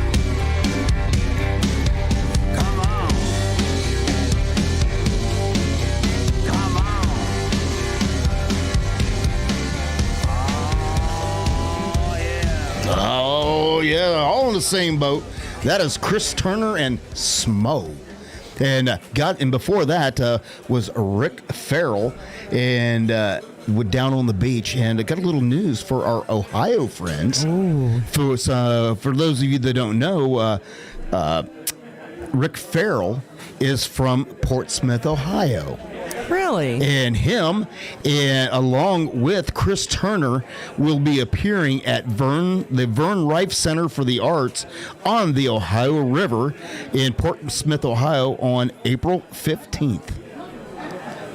Come on. Come on. Oh, yeah, all in the same boat. That is Chris Turner and Smo. And before that was Rick Farrell and down on the beach. And I got a little news for our Ohio friends. For those of you that don't know, Rick Farrell is from Portsmouth, Ohio. Really? And him, along with Chris Turner, will be appearing at the Vern Rife Center for the Arts on the Ohio River in Portsmouth, Ohio on April 15th.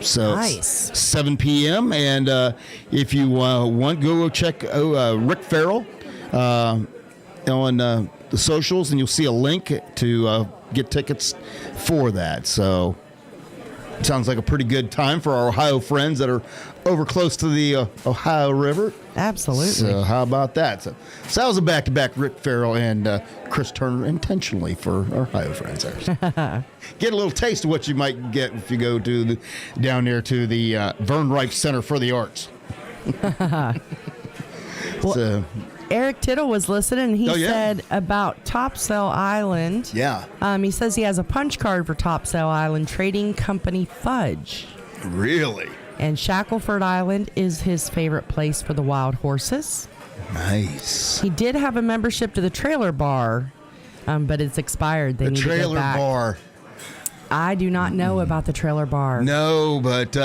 So nice. 7 p.m. And if you want, go check Rick Farrell on the socials, and you'll see a link to get tickets for that. So sounds like a pretty good time for our Ohio friends that are over close to the Ohio River. Absolutely. So how about that? So that was a back-to-back Rick Farrell and Chris Turner intentionally for our Ohio friends there. Get a little taste of what you might get if you go to down there to the Vern Rife Center for the Arts. Well, Eric Tittle was listening, and he said about Topsail Island. Yeah. He says he has a punch card for Topsail Island Trading Company Fudge. Really? And Shackleford Island is his favorite place for the wild horses. Nice. He did have a membership to the trailer bar, but it's expired. They need to go trailer back. bar. I do not know about the trailer bar. No, but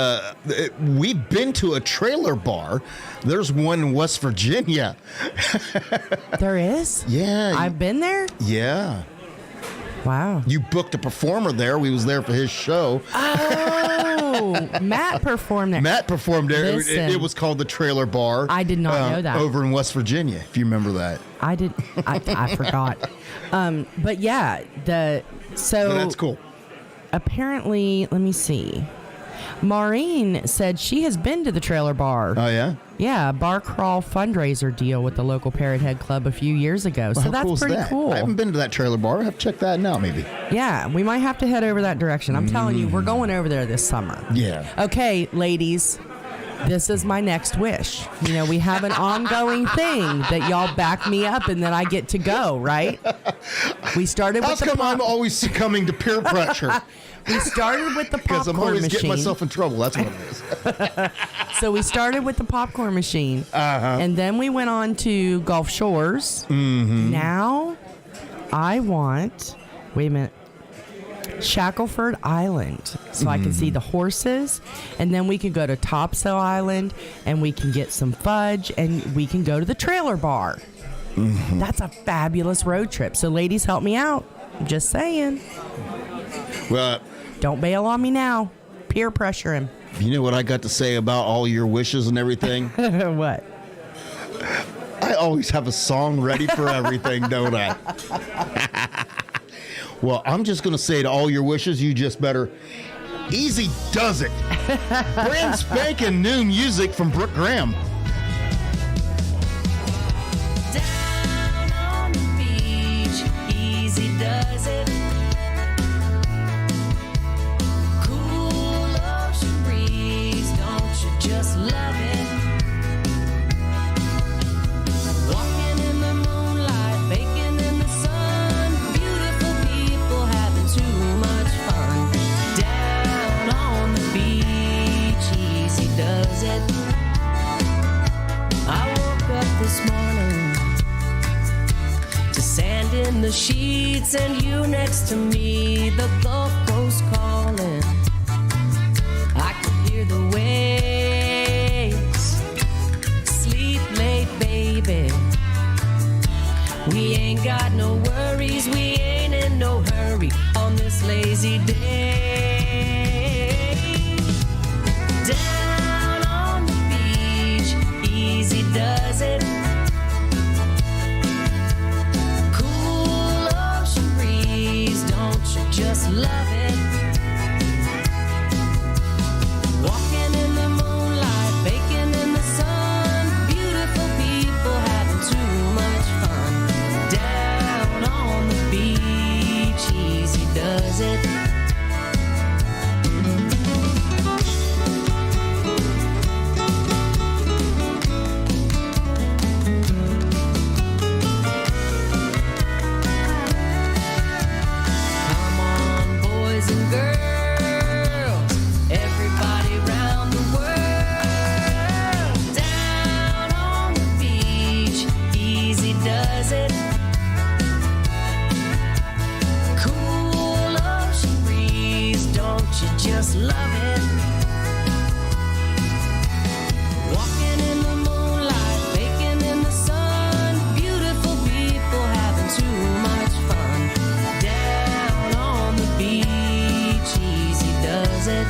we've been to a trailer bar. There's one in West Virginia. There is? Yeah. I've been there? Yeah. Wow. You booked a performer there. We was there for his show. Oh, Matt performed there. Matt performed there. It was called the Trailer Bar. I did not know that. Over in West Virginia, if you remember that. I did. I forgot. But yeah, so that's cool. Apparently, let me see. Maureen said she has been to the trailer bar. Oh, yeah? Yeah, a bar crawl fundraiser deal with the local Parrot Head Club a few years ago. Well, so that's pretty cool. I haven't been to that trailer bar. I have to check that out, maybe. Yeah, we might have to head over that direction. I'm telling you, we're going over there this summer. Yeah. Okay, ladies, this is my next wish. You know, we have an ongoing thing that y'all back me up and then I get to go, right? We started with How come I'm always succumbing to peer pressure? We started with the popcorn machine. Because I'm always getting myself in trouble. That's what it is. So we started with the popcorn machine. And then we went on to Gulf Shores. Mm-hmm. Now I want, wait a minute, Shackleford Island. So I can see the horses. And then we can go to Topsail Island and we can get some fudge and we can go to the trailer bar. Mm-hmm. That's a fabulous road trip. So ladies, help me out. I'm just saying. Well, don't bail on me now. Peer pressure him. You know what I got to say about all your wishes and everything? What? I always have a song ready for everything, don't I? Well, I'm just going to say to all your wishes, you just better easy does it. Brand spanking new music from Brooke Graham. Down on the beach, easy does it. Just love it. Walking in the moonlight, baking in the sun. Beautiful people having too much fun. Down on the beach, easy does it. I woke up this morning to sand in the sheets and you next to me. The Gulf Coast calling. I could hear the waves We ain't got no worries, we ain't in no hurry on this lazy day. Down on the beach, easy does it. Cool ocean breeze, don't you just love it? Walking in the moonlight, baking in the sun, beautiful people having too much fun. Down on the beach, easy does it. Come on, boys and girls, everybody round the world. Down on the beach, easy does it. Cool ocean breeze, don't you just love it? Walking in the moonlight, baking in the sun, beautiful people having too much fun. Down on the beach, easy does it.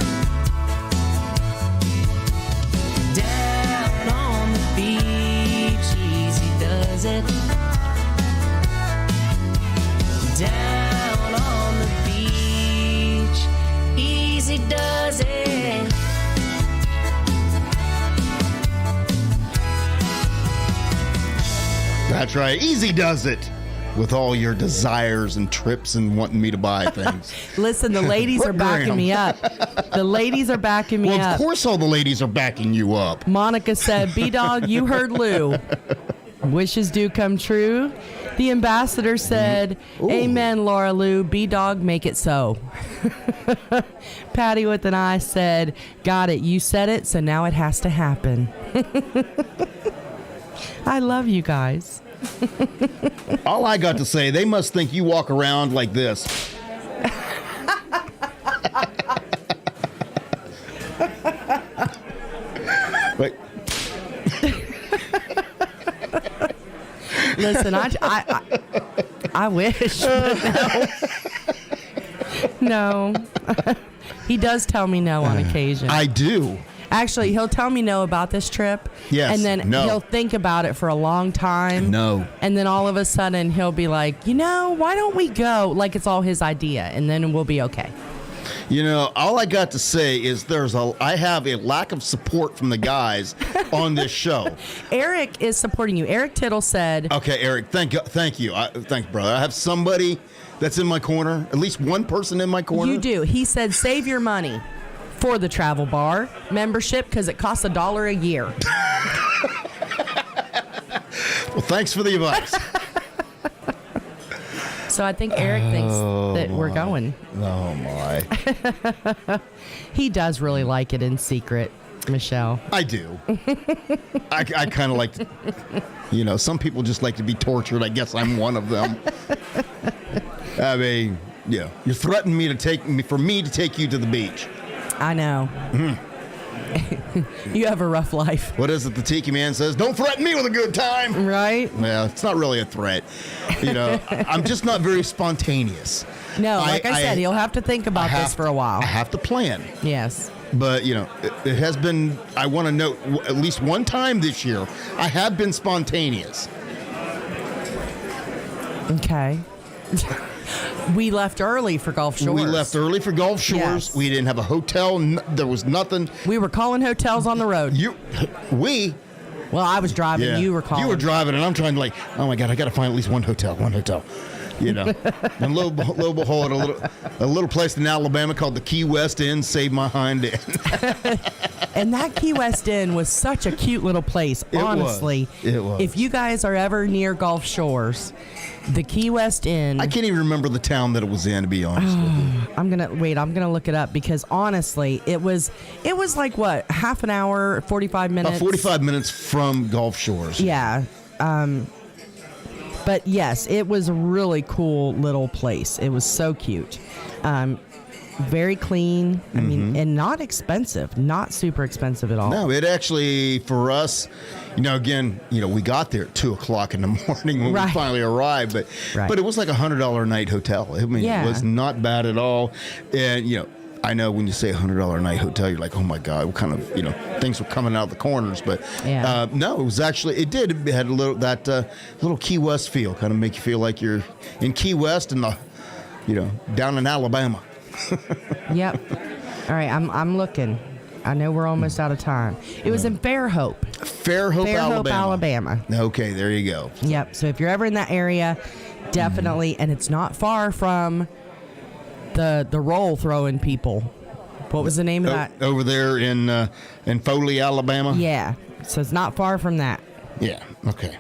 Down on the beach, easy does it. Down on the beach, easy does it. That's right. Easy does it. With all your desires and trips and wanting me to buy things. Listen, the ladies are backing me up. The ladies are backing me Well, up. of course all the ladies are backing you up. Monica said, B-Dawg, you heard Lou. Wishes do come true. The ambassador said, amen, Laura Lou. B-Dawg, make it so. Patty with an eye said, got it. You said it, so now it has to happen. I love you guys. All I got to say, they must think you walk around like this. Wait. Listen, I wish, but no. No. He does tell me no on occasion. I do. Actually, he'll tell me no about this trip. Yes, and then no. he'll think about it for a long time. No. And then all of a sudden he'll be like, why don't we go? Like it's all his idea, and then we'll be okay. You know, all I got to say is I have a lack of support from the guys on this show. Eric is supporting you. Eric Tittle said, Okay, Eric, thank you. Thanks, brother. I have somebody that's in my corner, at least one person in my corner. You do. He said, save your money for the travel bar membership because it costs $1 a year. Well, thanks for the advice. So I think Eric thinks that we're going. Oh, my. He does really like it in secret, Mi-chelle. I do. I kind of like to, some people just like to be tortured. I guess I'm one of them. I mean, you're threatening for me to take you to the beach. I know. You have a rough life. What is it the Tiki Man says? Don't threaten me with a good time. Right? Well, it's not really a threat. I'm just not very spontaneous. No, like I said, he'll have to think about this for a while. I have to plan. Yes. But, it has been, I want to note, at least one time this year, I have been spontaneous. Okay. We left early for Gulf Shores. We left early for Gulf Shores. Yes. We didn't have a hotel. There was nothing. We were calling hotels on the road. Well, I was driving. Yeah. You were calling. You were driving, and I'm trying to oh my God, I got to find at least one hotel. And lo and behold, a little place in Alabama called the Key West Inn saved my hind end. And that Key West Inn was such a cute little place. Honestly, It was. If you guys are ever near Gulf Shores, the Key West Inn. I can't even remember the town that it was in, to be honest with you. I'm gonna look it up because honestly, it was like what, half an hour, 45 minutes. 45 minutes from Gulf Shores. Yeah. But yes, it was a really cool little place. It was so cute. Very clean. I mean, and not expensive. Not super expensive at all. No, it actually, for us, again, we got there at 2:00 in the morning when we finally arrived, but it was like $100 a night hotel. I mean, it was not bad at all. And, I know when you say $100 a night hotel, you're like, oh my God, what kind of, things were coming out of the corners. But no, it was actually, it had a little, that little Key West feel, kind of make you feel like you're in Key West and down in Alabama. Yep. All right, I'm looking. I know we're almost out of time. It was in Fairhope. Fairhope, Alabama. Okay, there you go. Yep. So if you're ever in that area, definitely, and it's not far from the roll throwing people. What was the name of that? Over there in Foley, Alabama? Yeah. So it's not far from that. Yeah. Okay.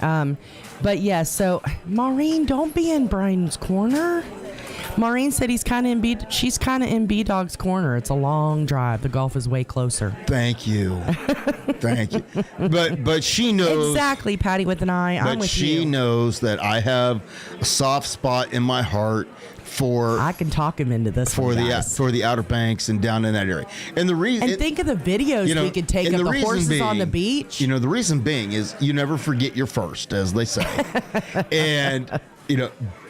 But yeah, so Maureen, don't be in Brian's corner. Maureen said she's kind of in B-Dawg's corner. It's a long drive. The golf is way closer. Thank you. Thank you. But she knows. Exactly, Patty with an eye. I'm with you. But she knows that I have a soft spot in my heart for. I can talk him into this for the Outer Banks and down in that area. And the reason. And think of the videos we could take of the horses on the beach. The reason being is you never forget your first, as they say. And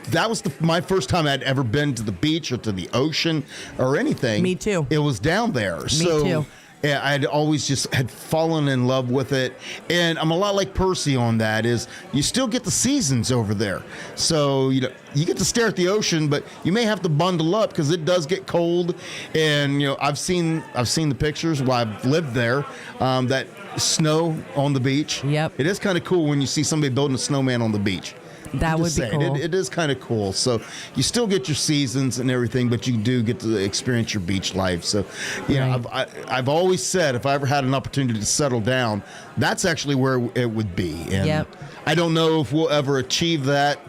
that was my first time I'd ever been to the beach or to the ocean or anything. Me too. It was down there. Me too. Yeah, I'd always just had fallen in love with it. And I'm a lot like Percy on that, is you still get the seasons over there. So, you get to stare at the ocean, but you may have to bundle up because it does get cold. And, I've seen the pictures while I've lived there, that snow on the beach. Yep. It is kind of cool when you see somebody building a snowman on the beach. That would be cool. It is kind of cool. So you still get your seasons and everything, but you do get to experience your beach life. So, I've always said if I ever had an opportunity to settle down, that's actually where it would be. And I don't know if we'll ever achieve that.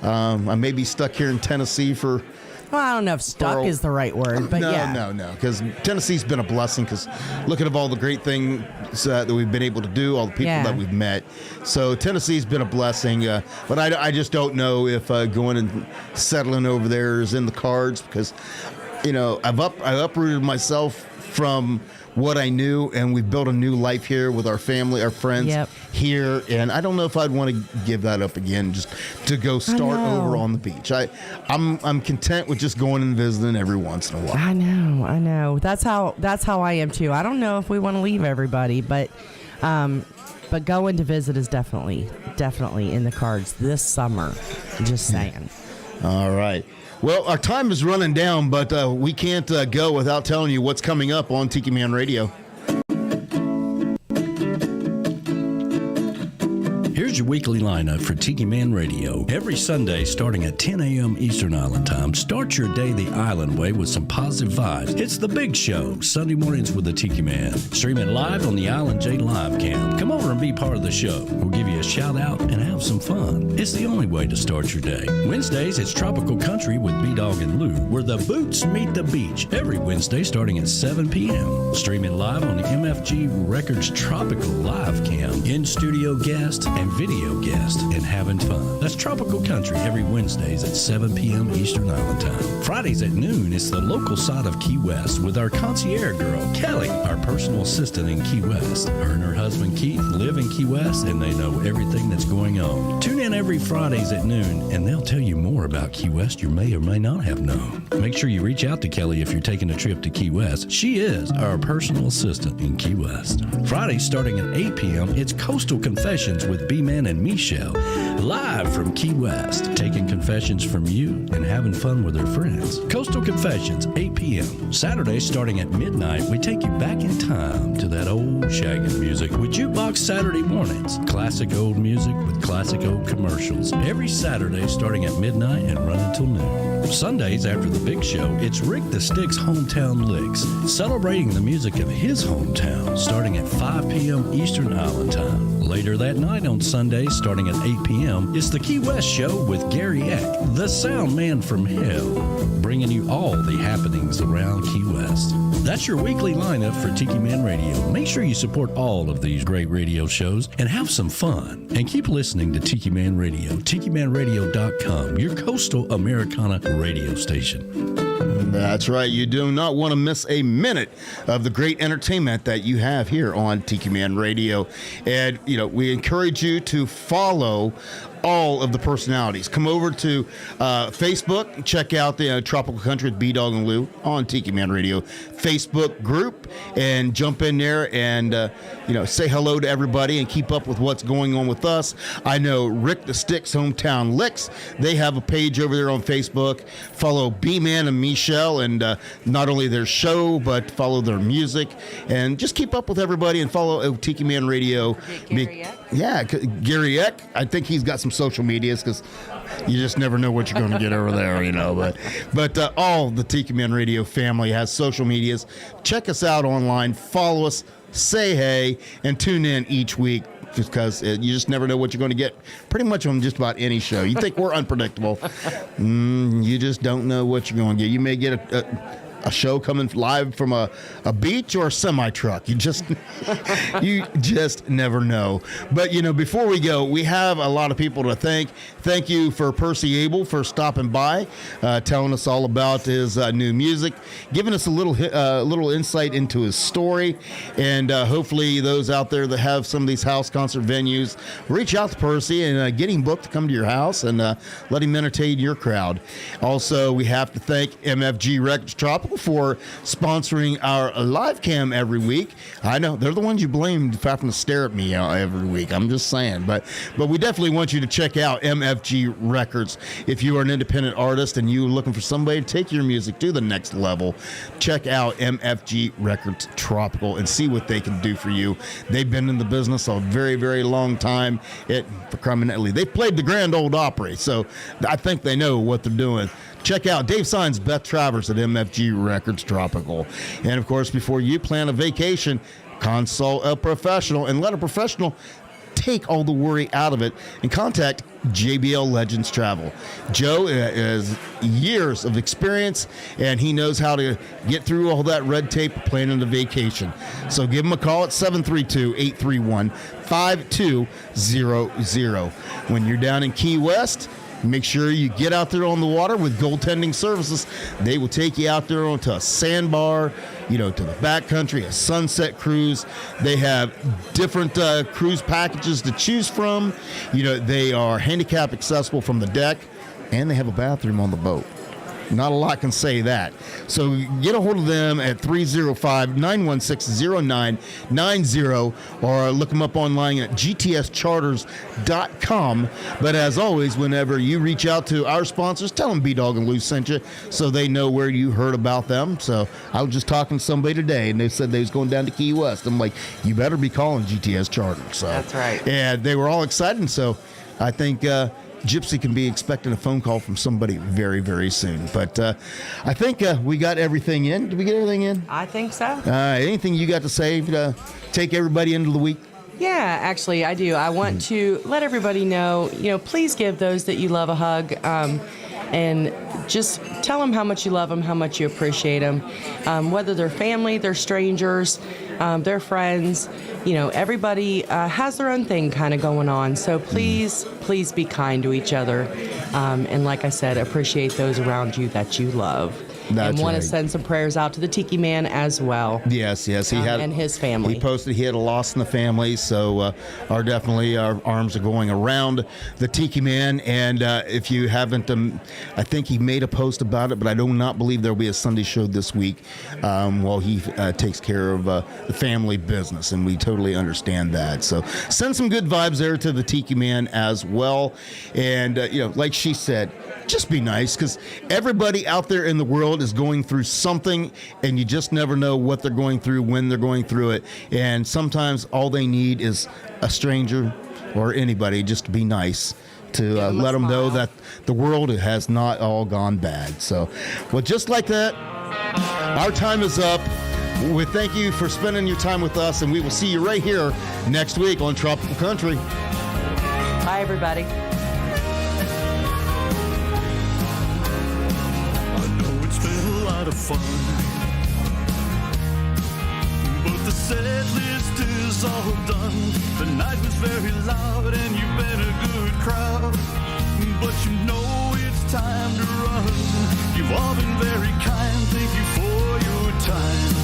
I may be stuck here in Tennessee for. Well, I don't know if stuck is the right word, but No, because Tennessee's been a blessing because look at all the great things that we've been able to do, all the people that we've met. So Tennessee's been a blessing, but I just don't know if going and settling over there is in the cards because, I uprooted myself from what I knew, and we've built a new life here with our family, our friends here, and I don't know if I'd want to give that up again just to go start over on the beach. I'm content with just going and visiting every once in a while. I know. That's how I am too. I don't know if we want to leave everybody, but going to visit is definitely in the cards this summer. Just saying. All right. Well, our time is running down, but we can't go without telling you what's coming up on Tiki Man Radio. Here's your weekly lineup for Tiki Man Radio. Every Sunday, starting at 10 a.m. Eastern Island Time, start your day the island way with some positive vibes. It's The Big Show, Sunday mornings with the Tiki Man. Streaming live on the Island J Live Cam. Come over and be part of the show. We'll give you a shout out and have some fun. It's the only way to start your day. Wednesdays, it's Tropical Country with B-Dawg and Lou, where the boots meet the beach. Every Wednesday, starting at 7 p.m. Streaming live on the MFG Records Tropical Live Cam. In-studio guests and video guest and having fun. That's Tropical Country every Wednesdays at 7 p.m. Eastern Island Time. Fridays at noon, it's the local side of Key West with our concierge girl, Kelly, our personal assistant in Key West. Her and her husband, Keith, live in Key West and they know everything that's going on. Tune in every Fridays at noon and they'll tell you more about Key West you may or may not have known. Make sure you reach out to Kelly if you're taking a trip to Key West. She is our personal assistant in Key West. Fridays starting at 8 p.m., it's Coastal Confessions with B-Man and Mi-chelle, live from Key West, taking confessions from you and having fun with their friends. Coastal Confessions, 8 p.m. Saturday, starting at midnight, we take you back in time to that old shagging music with Jukebox Saturday mornings. Classic old music with classic old commercials. Every Saturday, starting at midnight and run until noon. Sundays, after the big show, it's Rick the Stick's Hometown Licks, celebrating the music of his hometown, starting at 5 p.m. Eastern Island Time. Later that night on Sunday, starting at 8 p.m., it's the Key West Show with Gary Eck, the sound man from hell, bringing you all the happenings around Key West. That's your weekly lineup for Tiki Man Radio. Make sure you support all of these great radio shows and have some fun. And keep listening to Tiki Man Radio, TikiManRadio.com, your coastal Americana radio station. That's right. You do not want to miss a minute of the great entertainment that you have here on Tiki Man Radio. And, we encourage you to follow all of the personalities. Come over to Facebook, check out the Tropical Country with B-Dawg and Lou on Tiki Man Radio Facebook group, and jump in there and say hello to everybody and keep up with what's going on with us. I know Rick the Stick's Hometown Licks, they have a page over there on Facebook. Follow B-Man and Mi-chelle, and not only their show, but follow their music, and just keep up with everybody and follow Tiki Man Radio. Gary Eck? Yeah, Gary Eck. I think he's got some social medias, because you just never know what you're going to get over there, But all the Tiki Man Radio family has social medias. Check us out online, follow us, say hey, and tune in each week, because you just never know what you're going to get pretty much on just about any show. You think we're unpredictable. You just don't know what you're going to get. You may get a show coming live from a beach or a semi-truck. You just never know. But, before we go, we have a lot of people to thank. Thank you for Percy Abel for stopping by, telling us all about his new music, giving us a little insight into his story, and hopefully those out there that have some of these house concert venues, reach out to Percy and get him booked to come to your house and let him entertain your crowd. Also, we have to thank MFG Records Tropical for sponsoring our live cam every week. I know they're the ones you blamed for having to stare at me every week. I'm just saying, but we definitely want you to check out MFG Records. If you are an independent artist and you're looking for somebody to take your music to the next level, check out MFG Records Tropical and see what they can do for you. They've been in the business a very, very long time. They played the Grand Ole Opry, so I think they know what they're doing. Check out Dave Sign's Beth Travers at MFG Records Tropical. And, of course, before you plan a vacation, consult a professional and let a professional take all the worry out of it, and contact JBL Legends Travel. Joe has years of experience, and he knows how to get through all that red tape planning a vacation. So give him a call at 732-831-5200. When you're down in Key West, make sure you get out there on the water with goaltending services. They will take you out there onto a sandbar, to the backcountry, a sunset cruise. They have different cruise packages to choose from. They are handicap accessible from the deck, and they have a bathroom on the boat. Not a lot can say that. So get a hold of them at 305-916-0990, or look them up online at gtscharters.com. But as always, whenever you reach out to our sponsors, tell them B-Dawg and Lou sent you, so they know where you heard about them. So I was just talking to somebody today, and they said they was going down to Key West. I'm like, you better be calling GTS Charters. So, that's right. And they were all excited, so I think Gypsy can be expecting a phone call from somebody very, very soon. But I think we got everything in. Did we get everything in? I think so. Anything you got to say to take everybody into the week? Yeah, actually, I do. I want to let everybody know, please give those that you love a hug, and just tell them how much you love them, how much you appreciate them, whether they're family, they're strangers, they're friends. Everybody has their own thing kind of going on. So please be kind to each other. And like I said, appreciate those around you that you love. That's and want right. to send some prayers out to the Tiki Man as well. Yes, he had, and his family. He posted he had a loss in the family, so our arms are going around the Tiki Man. And if you haven't, I think he made a post about it, but I do not believe there will be a Sunday show this week while he takes care of the family business, and we totally understand that. So send some good vibes there to the Tiki Man as well. And like she said, just be nice, because everybody out there in the world is going through something, and you just never know what they're going through, when they're going through it. And sometimes all they need is a stranger or anybody just to be nice, to let them know that the world has not all gone bad. So, well, just like that, our time is up. We thank you for spending your time with us, and we will see you right here next week on Tropical Country. Bye, everybody. I know it's been a lot of fun, but the set list is all done. The night was very loud and you've been a good crowd, but you know it's time to run. You've all been very kind, thank you for your time.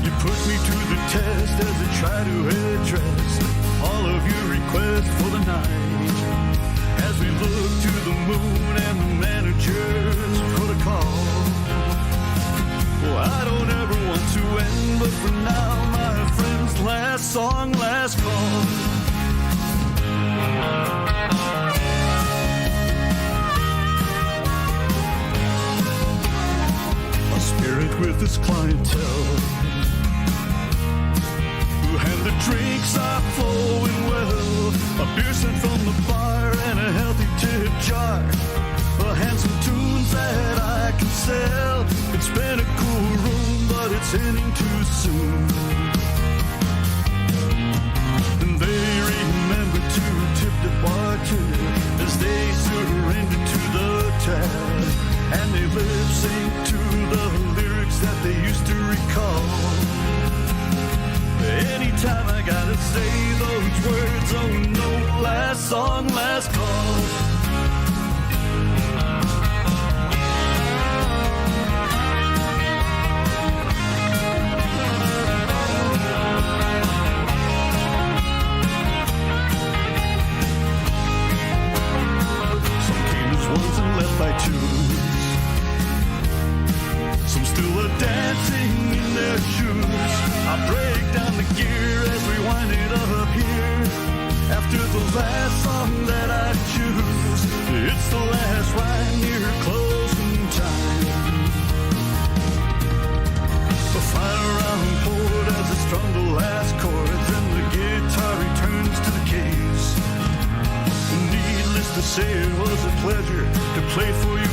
You put me to the test as I try to address all of your requests for the night. As we look to the moon and the manager's protocol. Well, I don't ever want to end, but for now, my friends, last song, last call. A spirit with this clientele, and the drinks are flowing well. A beer sent from the bar and a healthy tip jar. Handsome tunes that I can sell. It's been a cool room, but it's ending too soon. And they remember to tip the bartender as they surrender to the tab. And they lip sync to the lyrics that they used to recall. Anytime I gotta say those words, oh no, last song, last call. Some came as ones and left by twos. Some still are dancing in their shoes. I break down the gear as we wind it up here. After the last song that I choose, it's the last ride near closing time. The final round chord as I strum the last chords, and the guitar returns to the case. Needless to say, it was a pleasure to play for you